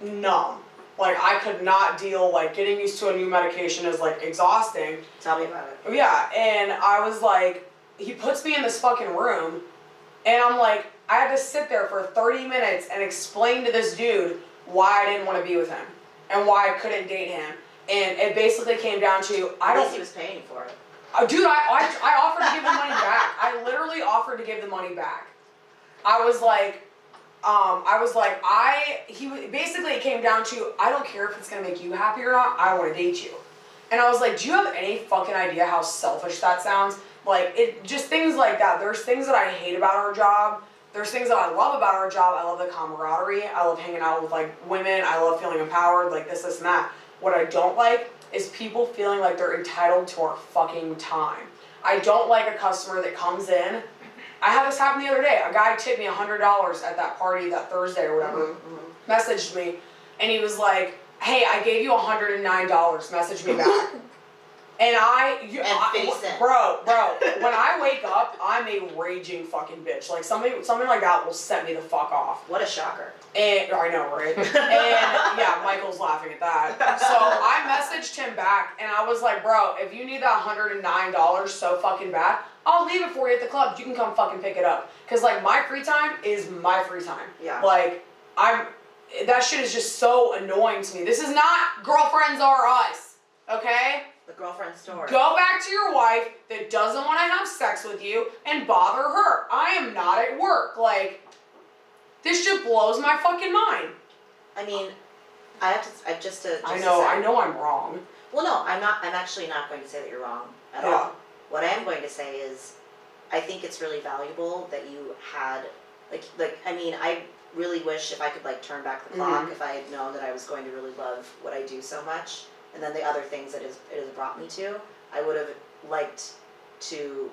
Speaker 1: numb. Like, I could not deal, like, getting used to a new medication is, like, exhausting.
Speaker 2: Tell me about it.
Speaker 1: Yeah, and I was, like, he puts me in this fucking room, and I'm, like, I had to sit there for 30 minutes and explain to this dude why I didn't want to be with him, and why I couldn't date him. And it basically came down to,
Speaker 2: At least he was paying for it.
Speaker 1: Dude, I offered to give the money back. I literally offered to give the money back. Basically it came down to, I don't care if it's going to make you happy or not, I want to date you. And I was like, do you have any fucking idea how selfish that sounds? Like, just things like that. There's things that I hate about our job. There's things that I love about our job. I love the camaraderie. I love hanging out with, like, women. I love feeling empowered, like this, and that. What I don't like is people feeling like they're entitled to our fucking time. I don't like a customer that comes in. I had this happen the other day. A guy tipped me $100 at that party that Thursday or whatever. Messaged me, and he was like, hey, I gave you $109. Message me back. And bro, when I wake up, I'm a raging fucking bitch. Like, something like that will set me the fuck off.
Speaker 2: What a shocker.
Speaker 1: And I know, right? And yeah, Michael's laughing at that. So I messaged him back, and I was like, bro, if you need that $109 so fucking bad, I'll leave it for you at the club. You can come fucking pick it up. Because, like, my free time is my free time.
Speaker 2: Yeah.
Speaker 1: Like, that shit is just so annoying to me. This is not Girlfriends Are Us, okay?
Speaker 2: The girlfriend story.
Speaker 1: Go back to your wife that doesn't want to have sex with you and bother her. I am not at work. Like, this shit blows my fucking mind.
Speaker 2: I mean, I
Speaker 1: know I'm wrong.
Speaker 2: Well, no, I'm not. I'm actually not going to say that you're wrong at all. What I am going to say is, I think it's really valuable that you had, I mean, I really wish if I could like turn back the clock, if I had known that I was going to really love what I do so much, and then the other things that it has brought me to, I would have liked to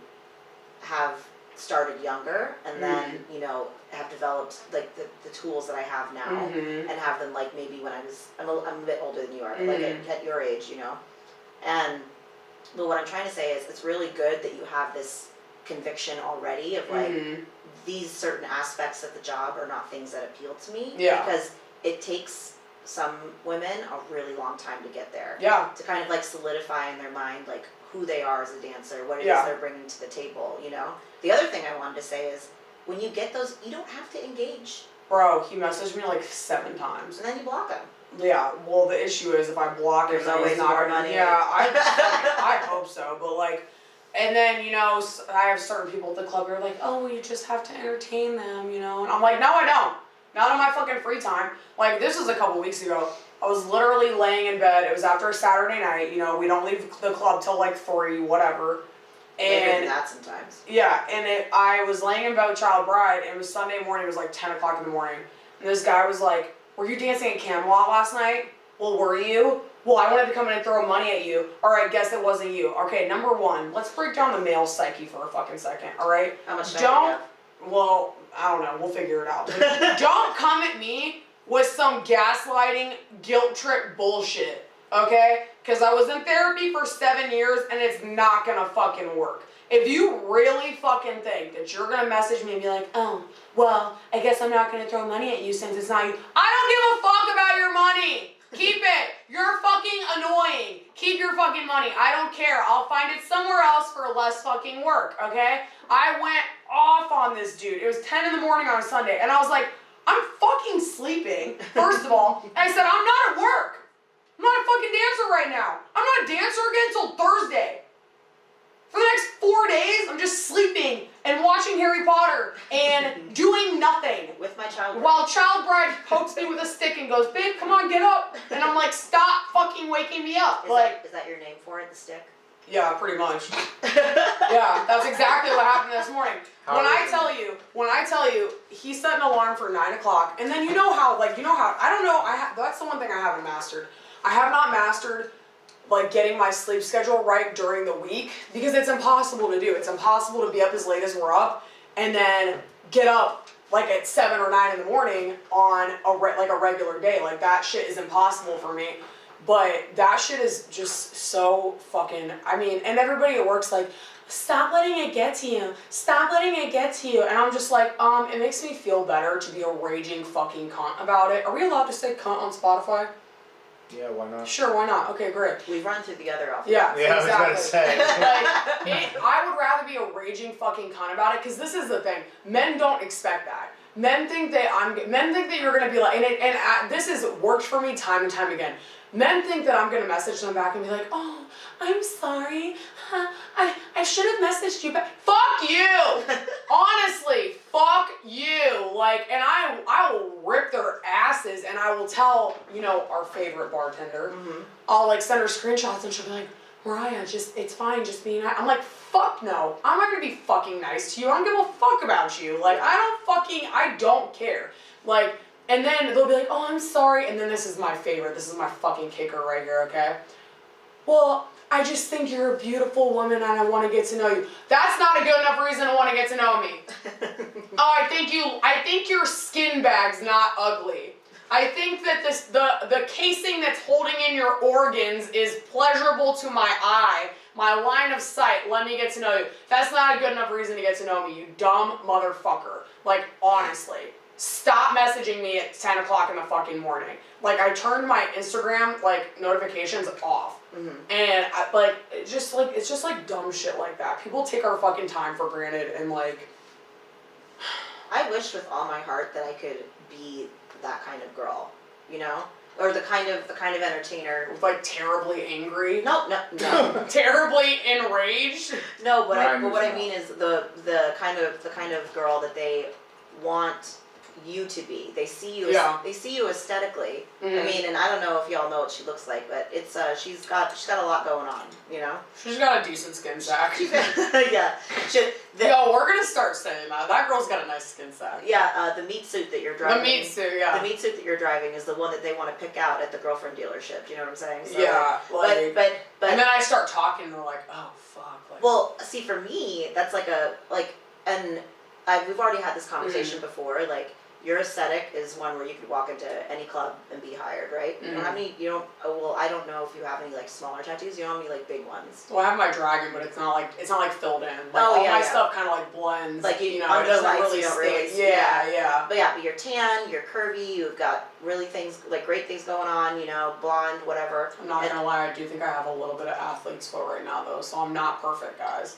Speaker 2: have started younger, and then, you know, have developed like the tools that I have now, and have them like maybe when I'm a bit older than you are, but like at your age, you know. But what I'm trying to say is, it's really good that you have this conviction already of like, these certain aspects of the job are not things that appeal to me.
Speaker 1: Yeah.
Speaker 2: Because it takes some women a really long time to get there.
Speaker 1: Yeah.
Speaker 2: To kind of like solidify in their mind like who they are as a dancer, what it is they're bringing to the table, you know. The other thing I wanted to say is, when you get those, you don't have to engage.
Speaker 1: Bro, he messaged me like 7 times.
Speaker 2: And then you block them.
Speaker 1: Yeah, well the issue is if I block
Speaker 2: There's
Speaker 1: him,
Speaker 2: always
Speaker 1: he's not
Speaker 2: more money.
Speaker 1: Yeah, I hope so, but like, and then, you know, I have certain people at the club who are like, oh, you just have to entertain them, you know, and I'm like, no I don't. Not on my fucking free time. Like, this was a couple weeks ago. I was literally laying in bed. It was after a Saturday night, you know, we don't leave the club till like 3, whatever.
Speaker 2: Later
Speaker 1: And
Speaker 2: than that sometimes.
Speaker 1: yeah, and I was laying in bed with Child Bride, and it was Sunday morning, it was like 10 o'clock in the morning, and this guy was like, were you dancing at Camelot last night? Well, were you? Well, I wanted to come in and throw money at you. Alright, guess it wasn't you. Okay, number 1, let's break down the male psyche for a fucking second, alright?
Speaker 2: How much time do you have?
Speaker 1: Well, I don't know, we'll figure it out. Don't come at me with some gaslighting, guilt trip bullshit, okay? Because I was in therapy for 7 years and it's not gonna fucking work. If you really fucking think that you're gonna message me and be like, oh, well, I guess I'm not gonna throw money at you since it's not you. I don't give a fuck about your money. Keep it. You're fucking annoying. Keep your fucking money. I don't care. I'll find it somewhere else for less fucking work, okay? I went off on this dude. It was 10 in the morning on a Sunday, and I was like, I'm fucking sleeping, first of all. And I said, I'm not at work. I'm not a fucking dancer right now. I'm not a dancer again until Thursday. For the next 4 days, I'm just sleeping and watching Harry Potter and doing nothing.
Speaker 2: With my child.
Speaker 1: While Child Bride pokes me with a stick and goes, babe, come on, get up. And I'm like, stop fucking waking me up.
Speaker 2: Is that your name for it, the stick?
Speaker 1: Yeah, pretty much. Yeah, that's exactly what happened this morning. When I tell you, he set an alarm for 9 o'clock, and then I don't know, that's the one thing I haven't mastered. I have not mastered like getting my sleep schedule right during the week, because it's impossible to do. It's impossible to be up as late as we're up and then get up like at 7 or 9 in the morning on a regular day. Like, that shit is impossible for me. But that shit is just so fucking, and everybody at work's like, stop letting it get to you. Stop letting it get to you. And I'm just like, it makes me feel better to be a raging fucking cunt about it. Are we allowed to say cunt on Spotify?
Speaker 3: Yeah, why not?
Speaker 1: Sure, why not? Okay, great.
Speaker 2: We've run through the other alphabet.
Speaker 1: Yeah,
Speaker 3: exactly. I was gonna say.
Speaker 1: I would rather be a raging fucking cunt about it, because this is the thing. Men don't expect that. Men think that you're gonna be like, this has worked for me time and time again. Men think that I'm gonna message them back and be like, oh, I'm sorry. I should have messaged you back. Fuck you! Honestly, fuck you. Like, and I will rip their asses, and I will tell, our favorite bartender, I'll like send her screenshots and she'll be like, Mariah, it's fine, just be nice. I'm like, fuck no. I'm not gonna be fucking nice to you. I don't give a fuck about you. Like, I don't care. Like, and then they'll be like, oh, I'm sorry. And then this is my favorite. This is my fucking kicker right here, okay? Well, I just think you're a beautiful woman and I want to get to know you. That's not a good enough reason to want to get to know me. Oh, I think your skin bag's not ugly. I think that the casing that's holding in your organs is pleasurable to my eye, my line of sight. Let me get to know you. That's not a good enough reason to get to know me, you dumb motherfucker. Like, honestly. Stop messaging me at 10 o'clock in the fucking morning. Like, I turned my Instagram, notifications off. And, it's just dumb shit like that. People take our fucking time for granted, and,
Speaker 2: I wish with all my heart that I could be that kind of girl, Or the kind of entertainer.
Speaker 1: Terribly angry.
Speaker 2: No.
Speaker 1: Terribly enraged.
Speaker 2: No, but what I mean is the kind of girl that they want, you to be. They see you.
Speaker 1: Yeah.
Speaker 2: They see you aesthetically.
Speaker 1: Mhm.
Speaker 2: I mean, and I don't know if y'all know what she looks like, but it's she's got a lot going on. You know.
Speaker 1: She's got a decent skin sack.
Speaker 2: Yeah.
Speaker 1: Yo, we're gonna start saying that. That girl's got a nice skin sack.
Speaker 2: Yeah. The meat suit that you're driving.
Speaker 1: The meat suit, yeah.
Speaker 2: The meat suit that you're driving is the one that they want to pick out at the girlfriend dealership. Do you know what I'm saying? So,
Speaker 1: yeah. Like,
Speaker 2: but.
Speaker 1: And then I start talking, and they're like, "Oh fuck." Like,
Speaker 2: well, see, for me, that's and we've already had this conversation before. Like, your aesthetic is one where you could walk into any club and be hired, right? You don't have any. You don't. Oh, well, I don't know if you have any like smaller tattoos. You don't have any like big ones.
Speaker 1: Well, I have my dragon, but it's not like filled in. Like, all my stuff kind of like blends.
Speaker 2: Like
Speaker 1: you know,
Speaker 2: under
Speaker 1: it doesn't
Speaker 2: the lights,
Speaker 1: really
Speaker 2: you don't
Speaker 1: stay.
Speaker 2: really.
Speaker 1: Yeah.
Speaker 2: But you're tan, you're curvy, you've got really great things going on. You know, blonde, whatever.
Speaker 1: I'm not gonna lie, I do think I have a little bit of athlete's foot right now, though, so I'm not perfect, guys.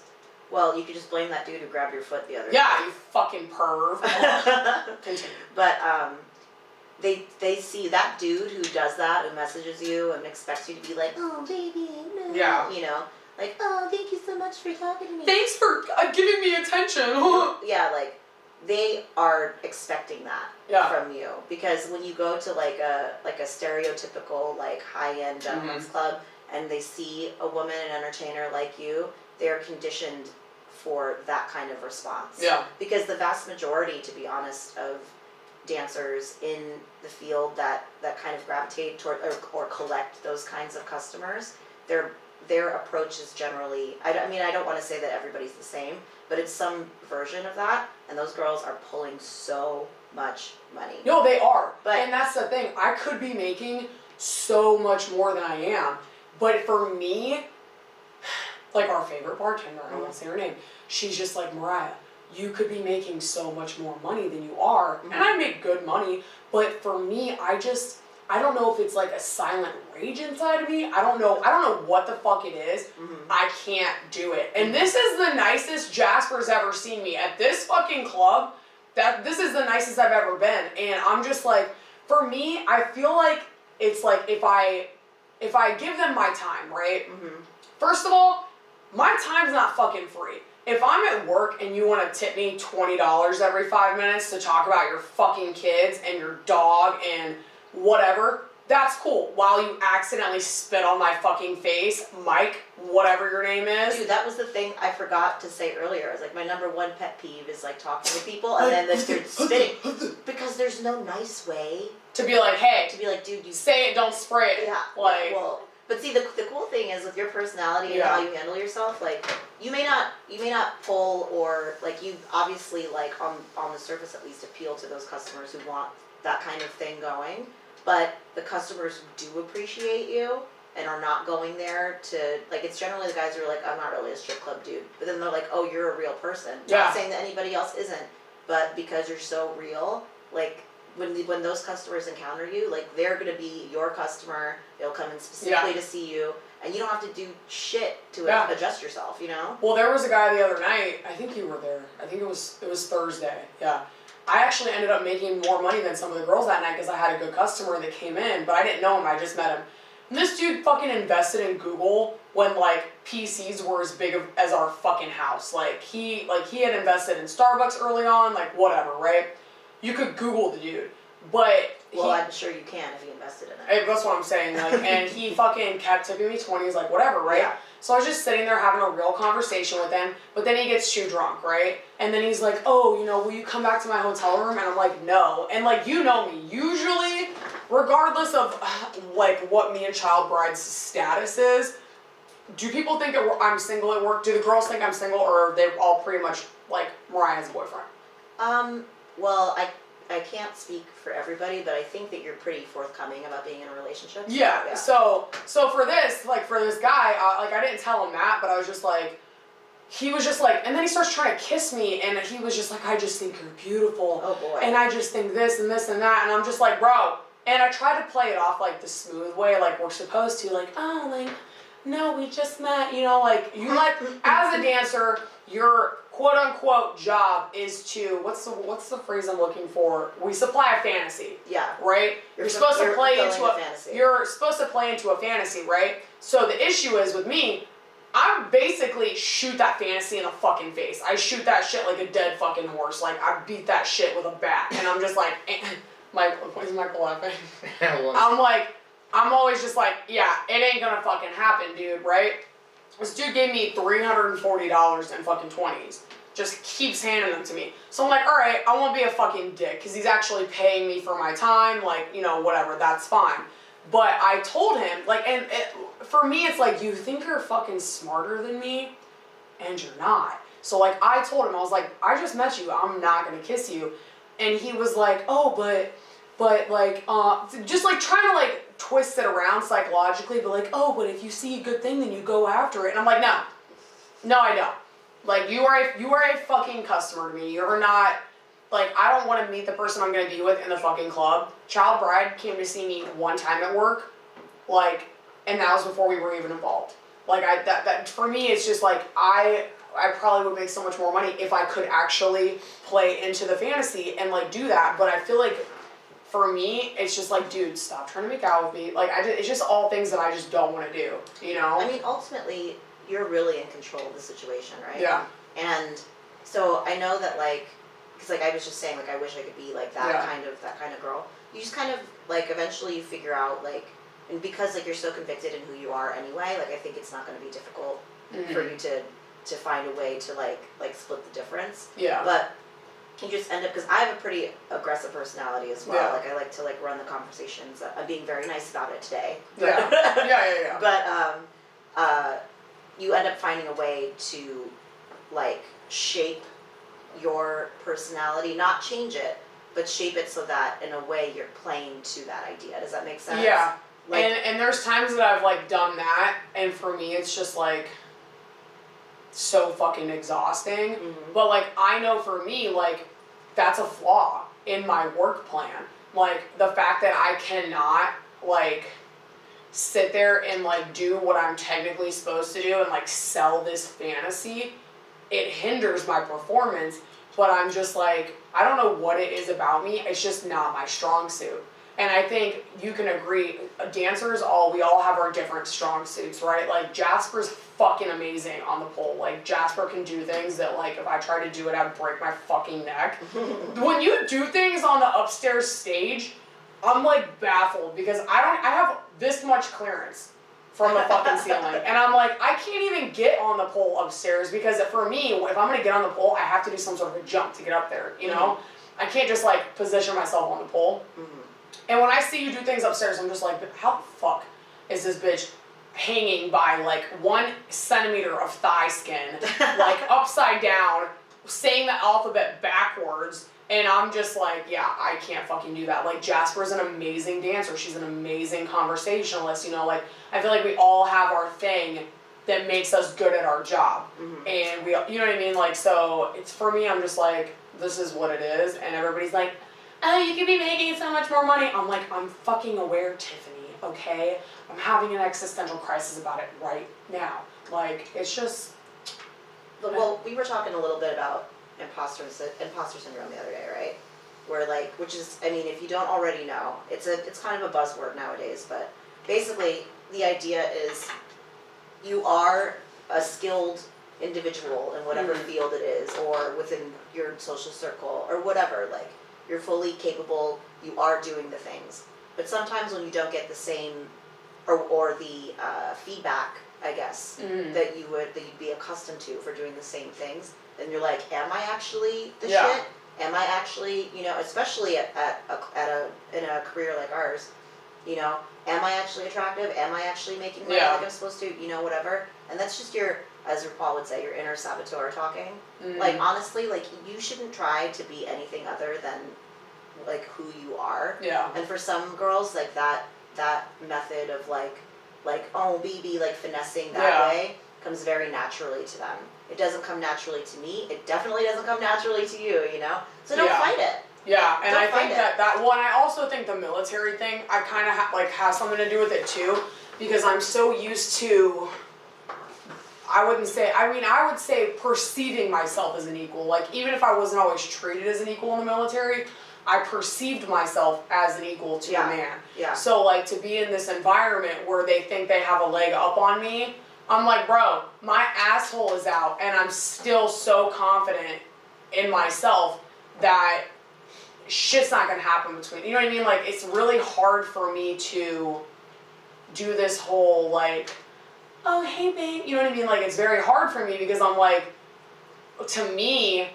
Speaker 2: Well, you could just blame that dude who grabbed your foot the other day.
Speaker 1: Yeah, you fucking perv. Continue.
Speaker 2: But they see that dude who does that, who messages you and expects you to be like, oh baby, no.
Speaker 1: Yeah.
Speaker 2: You know, like, oh, thank you so much for talking to me.
Speaker 1: Thanks for giving me attention.
Speaker 2: Yeah, like they are expecting that from you, because when you go to like a stereotypical like high-end gentleman's club and they see a woman, an entertainer like you, they're conditioned for that kind of response.
Speaker 1: Yeah.
Speaker 2: Because the vast majority, to be honest, of dancers in the field that kind of gravitate toward or collect those kinds of customers, their approach is generally, I don't want to say that everybody's the same, but it's some version of that, and those girls are pulling so much money.
Speaker 1: No, they are. And that's the thing. I could be making so much more than I am. But for me, like our favorite bartender, I won't say her name, she's just like, Mariah, you could be making so much more money than you are. And I make good money. But for me, I don't know if it's like a silent rage inside of me. I don't know what the fuck it is. I can't do it. And this is the nicest Jasper's ever seen me. At this fucking club, this is the nicest I've ever been. And I'm just like, for me, I feel like it's like if I give them my time, right? First of all, my time's not fucking free. If I'm at work and you want to tip me $20 every 5 minutes to talk about your fucking kids and your dog and whatever, that's cool. While you accidentally spit on my fucking face, Mike, whatever your name is.
Speaker 2: Dude, that was the thing I forgot to say earlier. I was like, my number one pet peeve is like talking to people and then they're spitting. Because there's no nice way
Speaker 1: to be like, hey.
Speaker 2: To be like, dude, you
Speaker 1: say it, don't spray it.
Speaker 2: Yeah.
Speaker 1: Like,
Speaker 2: well, but see, the cool thing is with your personality and how you handle yourself, like, you may not pull or, like, you obviously, like, on the surface at least appeal to those customers who want that kind of thing going, but the customers who do appreciate you and are not going there to, like, it's generally the guys who are like, I'm not really a strip club dude, but then they're like, oh, you're a real person. Not saying that anybody else isn't, but because you're so real, like, when those customers encounter you, like, they're going to be your customer, they'll come in specifically to see you, and you don't have to do shit to adjust yourself, you know?
Speaker 1: Well, there was a guy the other night, I think you were there, I think it was Thursday, I actually ended up making more money than some of the girls that night because I had a good customer that came in, but I didn't know him, I just met him. And this dude fucking invested in Google when, like, PCs were as big as our fucking house. Like, he had invested in Starbucks early on, like, whatever, right? You could Google the dude, but
Speaker 2: I'm sure you can if you invested in it.
Speaker 1: That's what I'm saying, like, and he fucking kept tipping me 20s, like, whatever, right? Yeah. So I was just sitting there having a real conversation with him, but then he gets too drunk, right? And then he's like, oh, you know, will you come back to my hotel room? And I'm like, no. And, like, you know me, usually, regardless of, like, what me and Child Bride's status is, do people think that I'm single at work? Do the girls think I'm single, or are they all pretty much, like, Mariah's boyfriend?
Speaker 2: Well, I can't speak for everybody, but I think that you're pretty forthcoming about being in a relationship.
Speaker 1: Yeah. So for this guy, like, I didn't tell him that, but I was just like, he was just like, and then he starts trying to kiss me, and he was just like, I just think you're beautiful.
Speaker 2: Oh boy.
Speaker 1: And I just think this and this and that, and I'm just like, bro. And I tried to play it off like the smooth way, like we're supposed to, like, oh, like, no, we just met, you know, like, you like, as a dancer, your quote-unquote job is to, what's the phrase I'm looking for? We supply a fantasy.
Speaker 2: Yeah.
Speaker 1: Right? You're supposed to play into
Speaker 2: a fantasy.
Speaker 1: You're supposed to play into a fantasy, right? So the issue is with me, I basically shoot that fantasy in the fucking face. I shoot that shit like a dead fucking horse. Like, I beat that shit with a bat. And I'm just like, Michael, why is Michael laughing? I'm always just like, yeah, it ain't gonna fucking happen, dude, right? This dude gave me $340 in fucking 20s. Just keeps handing them to me. So I'm like, alright, I won't be a fucking dick, because he's actually paying me for my time, like, you know, whatever, that's fine. But I told him, like, for me, it's like, you think you're fucking smarter than me, and you're not. So, like, I told him, I was like, I just met you, I'm not gonna kiss you. And he was like, oh, but like, just like trying to like twist it around psychologically, but like, oh, but if you see a good thing, then you go after it. And I'm like, no, I don't. Like, you are a fucking customer to me. You're not, like, I don't want to meet the person I'm gonna be with in the fucking club. Child Bride came to see me one time at work, like, and that was before we were even involved. Like, that for me, it's just like, I probably would make so much more money if I could actually play into the fantasy and like do that. But I feel like for me, it's just like, dude, stop trying to make out with me. Like, it's just all things that I just don't want to do, you know?
Speaker 2: I mean, ultimately, you're really in control of the situation, right?
Speaker 1: Yeah.
Speaker 2: And so I know that, like, because like I was just saying, like, I wish I could be like that kind of girl. You just kind of like eventually you figure out like, and because like you're so convicted in who you are anyway, like I think it's not going to be difficult for you to find a way to like split the difference.
Speaker 1: Yeah.
Speaker 2: But you just end up, because I have a pretty aggressive personality as well.
Speaker 1: Yeah.
Speaker 2: Like I like to like run the conversations. I'm being very nice about it today.
Speaker 1: Yeah. Yeah.
Speaker 2: But you end up finding a way to like shape your personality, not change it, but shape it so that in a way you're playing to that idea. Does that make sense?
Speaker 1: Yeah.
Speaker 2: Like,
Speaker 1: and there's times that I've like done that, and for me it's just like so fucking exhausting.
Speaker 2: Mm-hmm.
Speaker 1: But like I know for me, like that's a flaw in my work plan. Like the fact that I cannot like sit there and like do what I'm technically supposed to do and like sell this fantasy, it hinders my performance. But I'm just like, I don't know what it is about me, it's just not my strong suit. And I think you can agree, dancers, we all have our different strong suits, right? Like Jasper's fucking amazing on the pole. Like Jasper can do things that like if I tried to do it, I'd break my fucking neck. When you do things on the upstairs stage, I'm like baffled because I have this much clearance from the fucking ceiling. And I'm like, I can't even get on the pole upstairs because for me, if I'm gonna get on the pole, I have to do some sort of a jump to get up there, you know? I can't just like position myself on the pole. And when I see you do things upstairs, I'm just like, how the fuck is this bitch hanging by like 1 centimeter of thigh skin, like upside down, saying the alphabet backwards? And I'm just like, yeah, I can't fucking do that. Like, Jasper's an amazing dancer. She's an amazing conversationalist, you know? Like, I feel like we all have our thing that makes us good at our job. And we, you know what I mean? Like, so, it's for me, I'm just like, this is what it is. And everybody's like, oh, you could be making so much more money. I'm like, I'm fucking aware, Tiffany, okay? I'm having an existential crisis about it right now. Like, it's just...
Speaker 2: Well, we were talking a little bit about imposter syndrome the other day, right? Where like, which is, I mean, if you don't already know, it's kind of a buzzword nowadays, but basically the idea is you are a skilled individual in whatever field it is, or within your social circle, or whatever, like, you're fully capable, you are doing the things. But sometimes when you don't get the same, or the feedback, I guess, that you'd be accustomed to for doing the same things, then you're like, am I actually the shit? Am I actually, you know, especially in a career like ours, you know, am I actually attractive? Am I actually making money like I'm supposed to? You know, whatever. And that's just your, as RuPaul would say, your inner saboteur talking. Like, honestly, like, you shouldn't try to be anything other than, like, who you are.
Speaker 1: Yeah.
Speaker 2: And for some girls, like, that method of, like, oh, BB, like, finessing that way comes very naturally to them. It doesn't come naturally to me. It definitely doesn't come naturally to you, you know? So don't fight it.
Speaker 1: Yeah, and
Speaker 2: don't
Speaker 1: I think well, and I also think the military thing, I kind of has something to do with it too, because I'm so used to, I would say perceiving myself as an equal. Like, even if I wasn't always treated as an equal in the military, I perceived myself as an equal to a man.
Speaker 2: Yeah.
Speaker 1: So, like, to be in this environment where they think they have a leg up on me, I'm like, bro, my asshole is out, and I'm still so confident in myself that shit's not gonna happen between, you know what I mean? Like, it's really hard for me to do this whole, like, oh, hey, babe, you know what I mean? Like, it's very hard for me because I'm like, to me,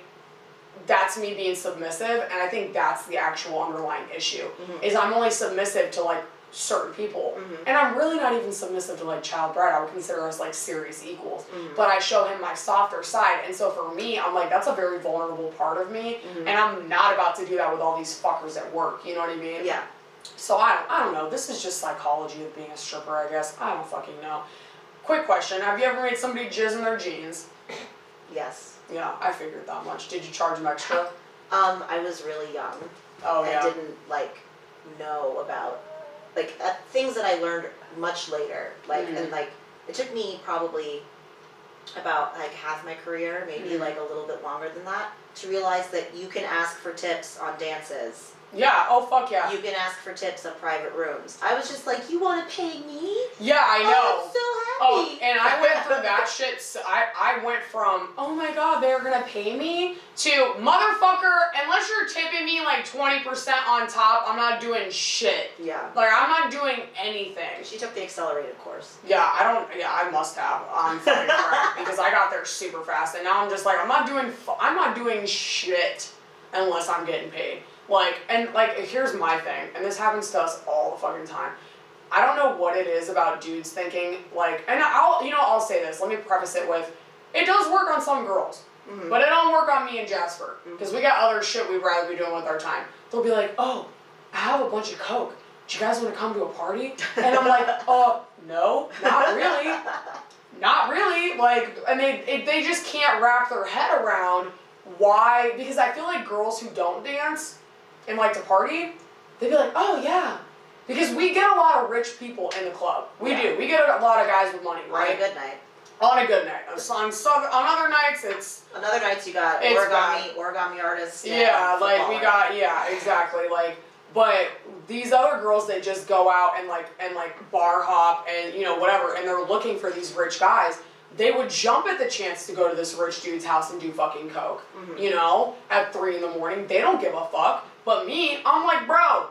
Speaker 1: that's me being submissive, and I think that's the actual underlying issue, is I'm only submissive to, like, certain people, and I'm really not even submissive to, like, child bride. I would consider us, like, serious equals, but I show him my softer side, and so for me, I'm like, that's a very vulnerable part of me, and I'm not about to do that with all these fuckers at work, you know what I mean?
Speaker 2: Yeah.
Speaker 1: So I don't know, this is just psychology of being a stripper, I guess. I don't fucking know. Quick question, have you ever made somebody jizz in their jeans?
Speaker 2: Yes.
Speaker 1: Yeah, I figured that much. Did you charge them extra?
Speaker 2: I was really young.
Speaker 1: Oh,
Speaker 2: and
Speaker 1: yeah.
Speaker 2: didn't, like, know about, like, things that I learned much later. Like, and, like, it took me probably about, like, half my career, maybe, like, a little bit longer than that, to realize that you can ask for tips on dances.
Speaker 1: Yeah, oh fuck yeah.
Speaker 2: You can ask for tips on private rooms. I was just like, you want to pay me?
Speaker 1: Yeah, I know.
Speaker 2: I'm so happy.
Speaker 1: Oh, and I went through that shit. So I went from, oh my god, they're gonna pay me, to, motherfucker, unless you're tipping me like 20% on top, I'm not doing shit.
Speaker 2: Yeah.
Speaker 1: Like, I'm not doing anything.
Speaker 2: She took the accelerated course.
Speaker 1: Yeah, I must have. I'm fucking cracked because I got there super fast, and now I'm just like, I'm not doing shit unless I'm getting paid. Like, and like, here's my thing, and this happens to us all the fucking time. I don't know what it is about dudes thinking, like, and I'll say this, let me preface it with, it does work on some girls, but it don't work on me and Jasper, because we got other shit we'd rather be doing with our time. They'll be like, oh, I have a bunch of coke, do you guys want to come to a party? And I'm like, no, not really. Not really, like, and they just can't wrap their head around why, because I feel like girls who don't dance and like to party, they'd be like, oh yeah, because we get a lot of rich people in the club. We do. We get a lot of guys with money, right?
Speaker 2: On a good night.
Speaker 1: On a good night. On other nights, it's...
Speaker 2: On other nights, you got origami artists.
Speaker 1: Yeah, like, we got, yeah, exactly, like, but these other girls, they just go out and bar hop and, you know, whatever, and they're looking for these rich guys. They would jump at the chance to go to this rich dude's house and do fucking coke, you know, at 3 a.m. They don't give a fuck. But me, I'm like, bro,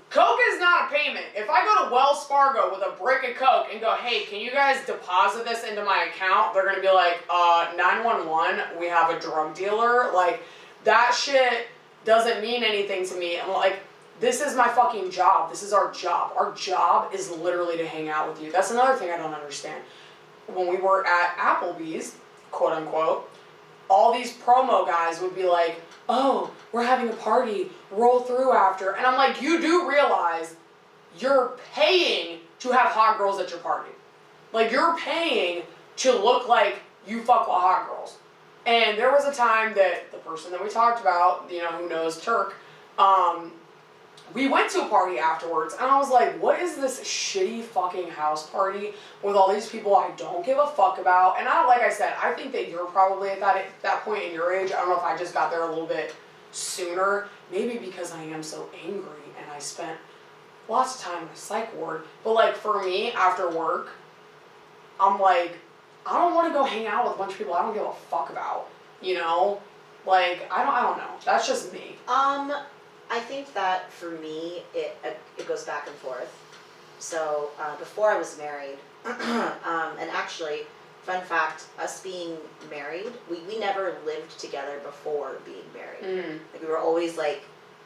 Speaker 1: coke is not a payment. If I go to Wells Fargo with a brick of coke and go, hey, can you guys deposit this into my account? They're gonna be like, 911, we have a drug dealer. Like, that shit doesn't mean anything to me. I'm like, this is my fucking job. This is our job. Our job is literally to hang out with you. That's another thing I don't understand. When we were at Applebee's, quote unquote, all these promo guys would be like, oh, we're having a party, roll through after. And I'm like, you do realize you're paying to have hot girls at your party. Like, you're paying to look like you fuck with hot girls. And there was a time that the person that we talked about, you know, who knows Turk, we went to a party afterwards, and I was like, what is this shitty fucking house party with all these people I don't give a fuck about? And like I said, I think that you're probably at that point in your age. I don't know if I just got there a little bit sooner. Maybe because I am so angry, and I spent lots of time in a psych ward. But, like, for me, after work, I'm like, I don't want to go hang out with a bunch of people I don't give a fuck about, you know? Like, I don't know. That's just me.
Speaker 2: I think that for me, it goes back and forth. So before I was married, and actually, fun fact, us being married, we never lived together before being married. Like, we were always like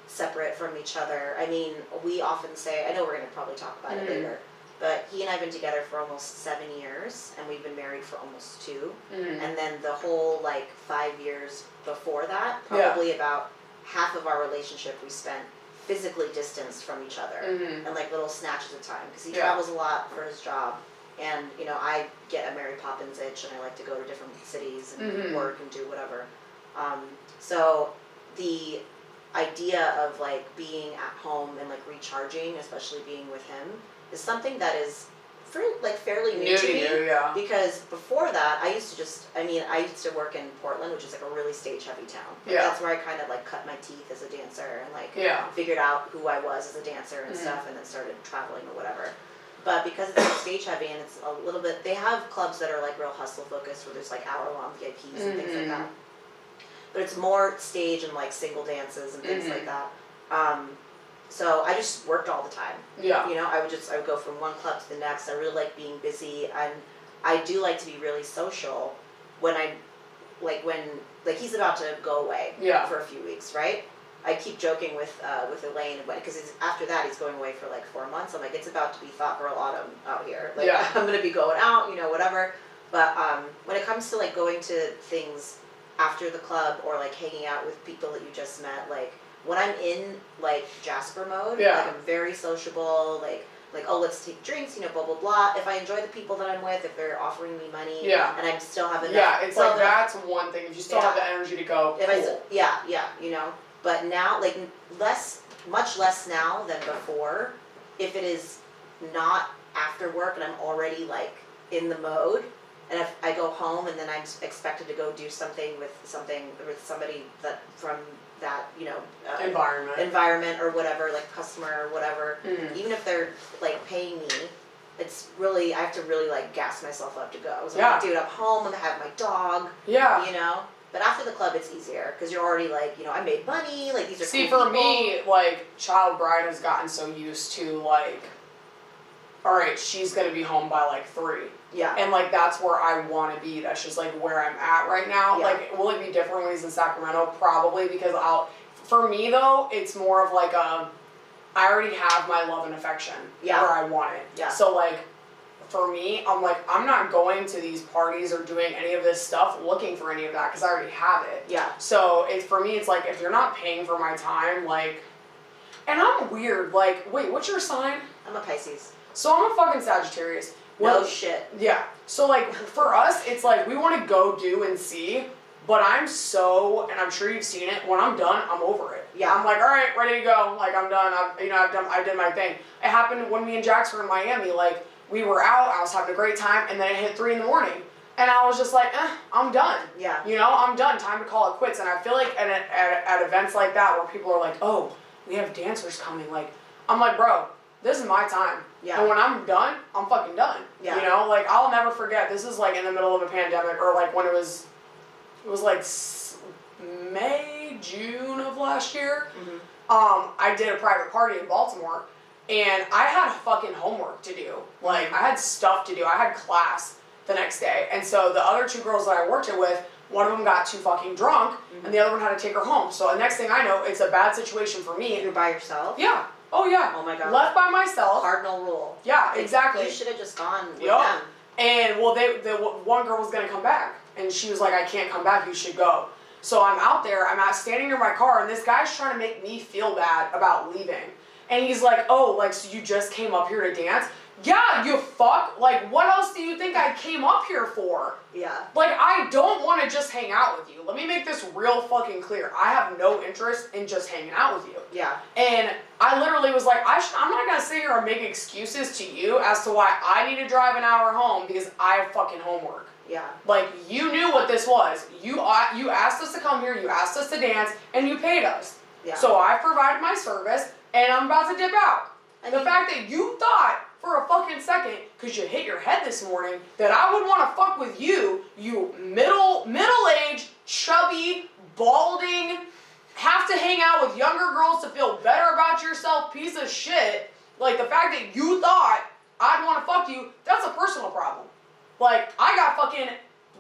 Speaker 2: separate from each other. I mean, we often say, I know we're going to probably talk about it later, but he and I have been together for almost 7 years, and we've been married for almost 2. And then the whole like 5 years before that, probably about half of our relationship we spent physically distanced from each other, and like little snatches of time, because he travels a lot for his job, and you know, I get a Mary Poppins itch, and I like to go to different cities and work and do whatever. So the idea of like being at home and like recharging, especially being with him, is something that is fairly new to me. Because before that, I used to work in Portland, which is like a really stage-heavy town. Like, that's where I kind of like cut my teeth as a dancer and like figured out who I was as a dancer and stuff, and then started traveling or whatever. But because it's like stage heavy and it's a little bit, they have clubs that are like real hustle focused where there's like hour-long VIPs and things like that. But it's more stage and like single dances and things like that. So I just worked all the time.
Speaker 1: Yeah.
Speaker 2: You know, I would go from one club to the next. I really like being busy, and I do like to be really social when he's about to go away for a few weeks, right? I keep joking with Elaine because after that he's going away for like 4 months. I'm like, it's about to be Thought Girl Autumn out here. Like I'm gonna be going out, you know, whatever. But when it comes to like going to things after the club or like hanging out with people that you just met, like when I'm in like Jasper mode, like I'm very sociable, like oh, let's take drinks, you know, blah blah blah. If I enjoy the people that I'm with, if they're offering me money, and I still have enough.
Speaker 1: Yeah, it's like that's one thing. If you still have the energy to go, cool.
Speaker 2: You know. But now, like much less now than before. If it is not after work and I'm already like in the mode, and if I go home and then I'm expected to go do something with somebody that from that, you know, environment or whatever, like customer or whatever, even if they're like paying me, it's really, I have to really like gas myself up to go. So I'm like, dude, I'm home, I'm gonna have my dog, you know. But after the club, it's easier because you're already like, you know, I made money. Like these are
Speaker 1: see
Speaker 2: cool
Speaker 1: for
Speaker 2: people.
Speaker 1: me, like Child Bride has gotten so used to like, all right, she's gonna be home by like 3.
Speaker 2: Yeah.
Speaker 1: And like that's where I want to be. That's just like where I'm at right now.
Speaker 2: Yeah.
Speaker 1: Like, will it be different ways in Sacramento? Probably, because for me though, it's more of like I already have my love and affection where I want it.
Speaker 2: Yeah.
Speaker 1: So like, for me, I'm like, I'm not going to these parties or doing any of this stuff looking for any of that because I already have it.
Speaker 2: Yeah.
Speaker 1: So for me, it's like, if you're not paying for my time, like, and I'm weird, like, wait, what's your sign?
Speaker 2: I'm a Pisces.
Speaker 1: So I'm a fucking Sagittarius.
Speaker 2: No shit.
Speaker 1: Yeah. So like, for us, it's like, we want to go do and see, but I'm so, and I'm sure you've seen it, when I'm done, I'm over it.
Speaker 2: Yeah.
Speaker 1: I'm like, all right, ready to go. Like, I'm done. I did my thing. It happened when me and Jax were in Miami, like, we were out, I was having a great time, and then it hit 3 a.m. And I was just like, I'm done.
Speaker 2: Yeah.
Speaker 1: You know, I'm done. Time to call it quits. And I feel like at events like that where people are like, oh, we have dancers coming, like, I'm like, bro, this is my time.
Speaker 2: Yeah.
Speaker 1: And when I'm done, I'm fucking done.
Speaker 2: Yeah.
Speaker 1: You know, like, I'll never forget, this is like in the middle of a pandemic, or like when it was like May, June of last year. I did a private party in Baltimore. And I had fucking homework to do. Like, I had stuff to do. I had class the next day. And so the other 2 girls that I worked it with, one of them got too fucking drunk, and the other one had to take her home. So the next thing I know, it's a bad situation for me.
Speaker 2: You're by yourself?
Speaker 1: Yeah. Oh, yeah.
Speaker 2: Oh, my God.
Speaker 1: Left by myself.
Speaker 2: Cardinal rule.
Speaker 1: Yeah, exactly.
Speaker 2: You should have just gone with them.
Speaker 1: And, well, the one girl was going to come back. And she was like, I can't come back. You should go. So I'm out there. I'm standing near my car, and this guy's trying to make me feel bad about leaving. And he's like, oh, like, so you just came up here to dance? Yeah, you fuck. Like, what else do you think I came up here for? Yeah. Like, I don't want to just hang out with you. Let me make this real fucking clear. I have no interest in just hanging out with you. Yeah. And I literally was like, I'm not going to sit here and make excuses to you as to why I need to drive an hour home because I have fucking homework. Yeah. Like, you knew what this was. You asked us to come here, you asked us to dance, and you paid us. Yeah. So I provided my service. And I'm about to dip out. And the fact that you thought for a fucking second, because you hit your head this morning, that I would want to fuck with you, you middle-aged, chubby, balding, have to hang out with younger girls to feel better about yourself piece of shit. Like, the fact that you thought I'd want to fuck you, that's a personal problem. Like, I got fucking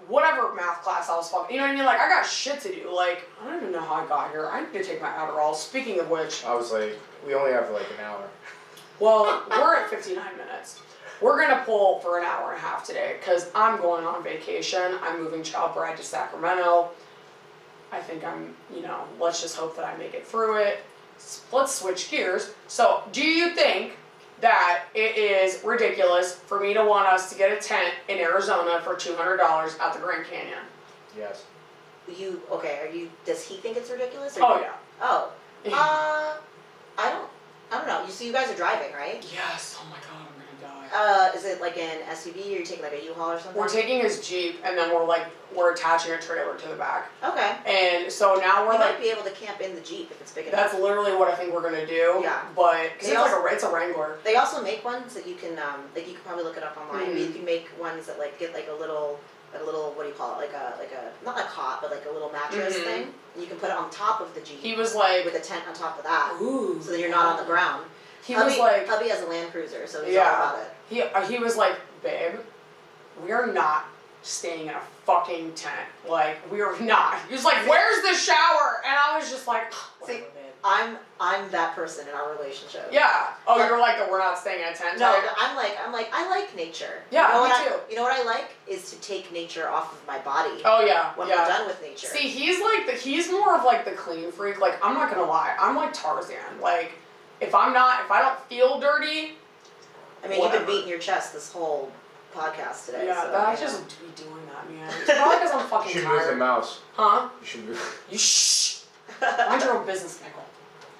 Speaker 1: whatever math class I was fucking, you know what I mean? Like, I got shit to do. Like, I don't even know how I got here. I need to take my Adderall. Speaking of which,
Speaker 3: I was like, we only have like an hour.
Speaker 1: Well, we're at 59 minutes. We're gonna pull for an hour and a half today because I'm going on vacation. I'm moving Child Bride to Sacramento. I think let's just hope that I make it through it. Let's switch gears. So, do you think that it is ridiculous for me to want us to get a tent in Arizona for $200 at the Grand Canyon?
Speaker 3: Yes.
Speaker 2: Does he think it's ridiculous?
Speaker 1: Oh, yeah.
Speaker 2: Oh. I don't know. So you guys are driving, right?
Speaker 1: Yes. Oh my God, I'm gonna die.
Speaker 2: is it like an SUV or you taking like a U-Haul or something?
Speaker 1: We're taking his Jeep and then we're attaching a trailer to the back.
Speaker 2: Okay.
Speaker 1: And so now we're
Speaker 2: you
Speaker 1: like.
Speaker 2: might be able to camp in the Jeep if it's big enough.
Speaker 1: That's literally what I think we're gonna do.
Speaker 2: Yeah.
Speaker 1: But cause it's a Wrangler.
Speaker 2: They also make ones that you can like you can probably look it up online.
Speaker 1: Mm-hmm.
Speaker 2: You can make ones that like get like a little what do you call it, like a not a cot but like a little mattress thing. And you can put it on top of the Jeep.
Speaker 1: He was like
Speaker 2: with a tent on top of that.
Speaker 1: Ooh.
Speaker 2: So then you're not on the ground.
Speaker 1: Was like
Speaker 2: hubby has a Land Cruiser, so he's all about it.
Speaker 1: He was like, babe, we are not staying in a fucking tent. Like, we are not. He was like, where's the shower? And I was just like,
Speaker 2: see, I'm that person in our relationship.
Speaker 1: Yeah. Oh, you're like that we're not staying in a tent.
Speaker 2: No, I'm like I like nature.
Speaker 1: Yeah,
Speaker 2: you know
Speaker 1: me too.
Speaker 2: You know what I like is to take nature off of my body.
Speaker 1: Oh yeah.
Speaker 2: When we're done with nature.
Speaker 1: See, he's more of like the clean freak. Like, I'm not gonna lie, I'm like Tarzan. Like, if I don't feel dirty.
Speaker 2: I mean, you've been beating your chest this whole podcast today.
Speaker 1: Yeah,
Speaker 2: so,
Speaker 1: I just be doing that, man. It's probably because I'm fucking
Speaker 3: tired. You should
Speaker 1: tired.
Speaker 3: move the mouse.
Speaker 1: Huh?
Speaker 3: You should move.
Speaker 1: You shh. Mind your own business, Nicole.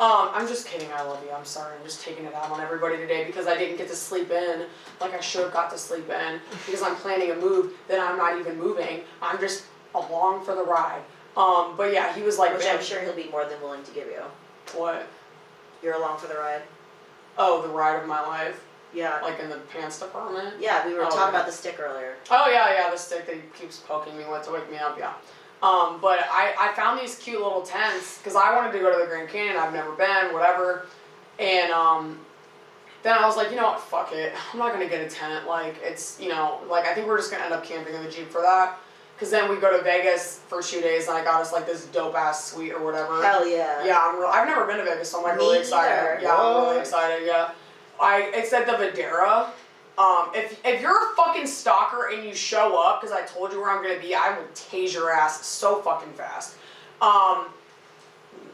Speaker 1: I'm just kidding. I love you. I'm sorry. I'm just taking it out on everybody today because I didn't get to sleep in like I should have got to sleep in because I'm planning a move that I'm not even moving. I'm just along for the ride. But yeah, he was like,
Speaker 2: which I'm sure he'll be more than willing to give you.
Speaker 1: What?
Speaker 2: You're along for the ride.
Speaker 1: Oh, the ride of my life.
Speaker 2: Yeah.
Speaker 1: Like in the pants department?
Speaker 2: Yeah, we were talking about the stick earlier.
Speaker 1: Oh, yeah, the stick that he keeps poking me with to wake me up, yeah. But I found these cute little tents, because I wanted to go to the Grand Canyon, I've never been, whatever, and then I was like, you know what, fuck it, I'm not going to get a tent, like, it's, you know, like, I think we're just going to end up camping in the Jeep for that, because then we go to Vegas for 2 days, and I got us, like, this dope-ass suite or whatever.
Speaker 2: Hell yeah.
Speaker 1: Yeah, I've never been to Vegas, so I'm, like, really excited.
Speaker 2: Either.
Speaker 1: Yeah, I'm really excited, yeah. It's at the Videra. If you're a fucking stalker and you show up because I told you where I'm gonna be, I will tase your ass so fucking fast.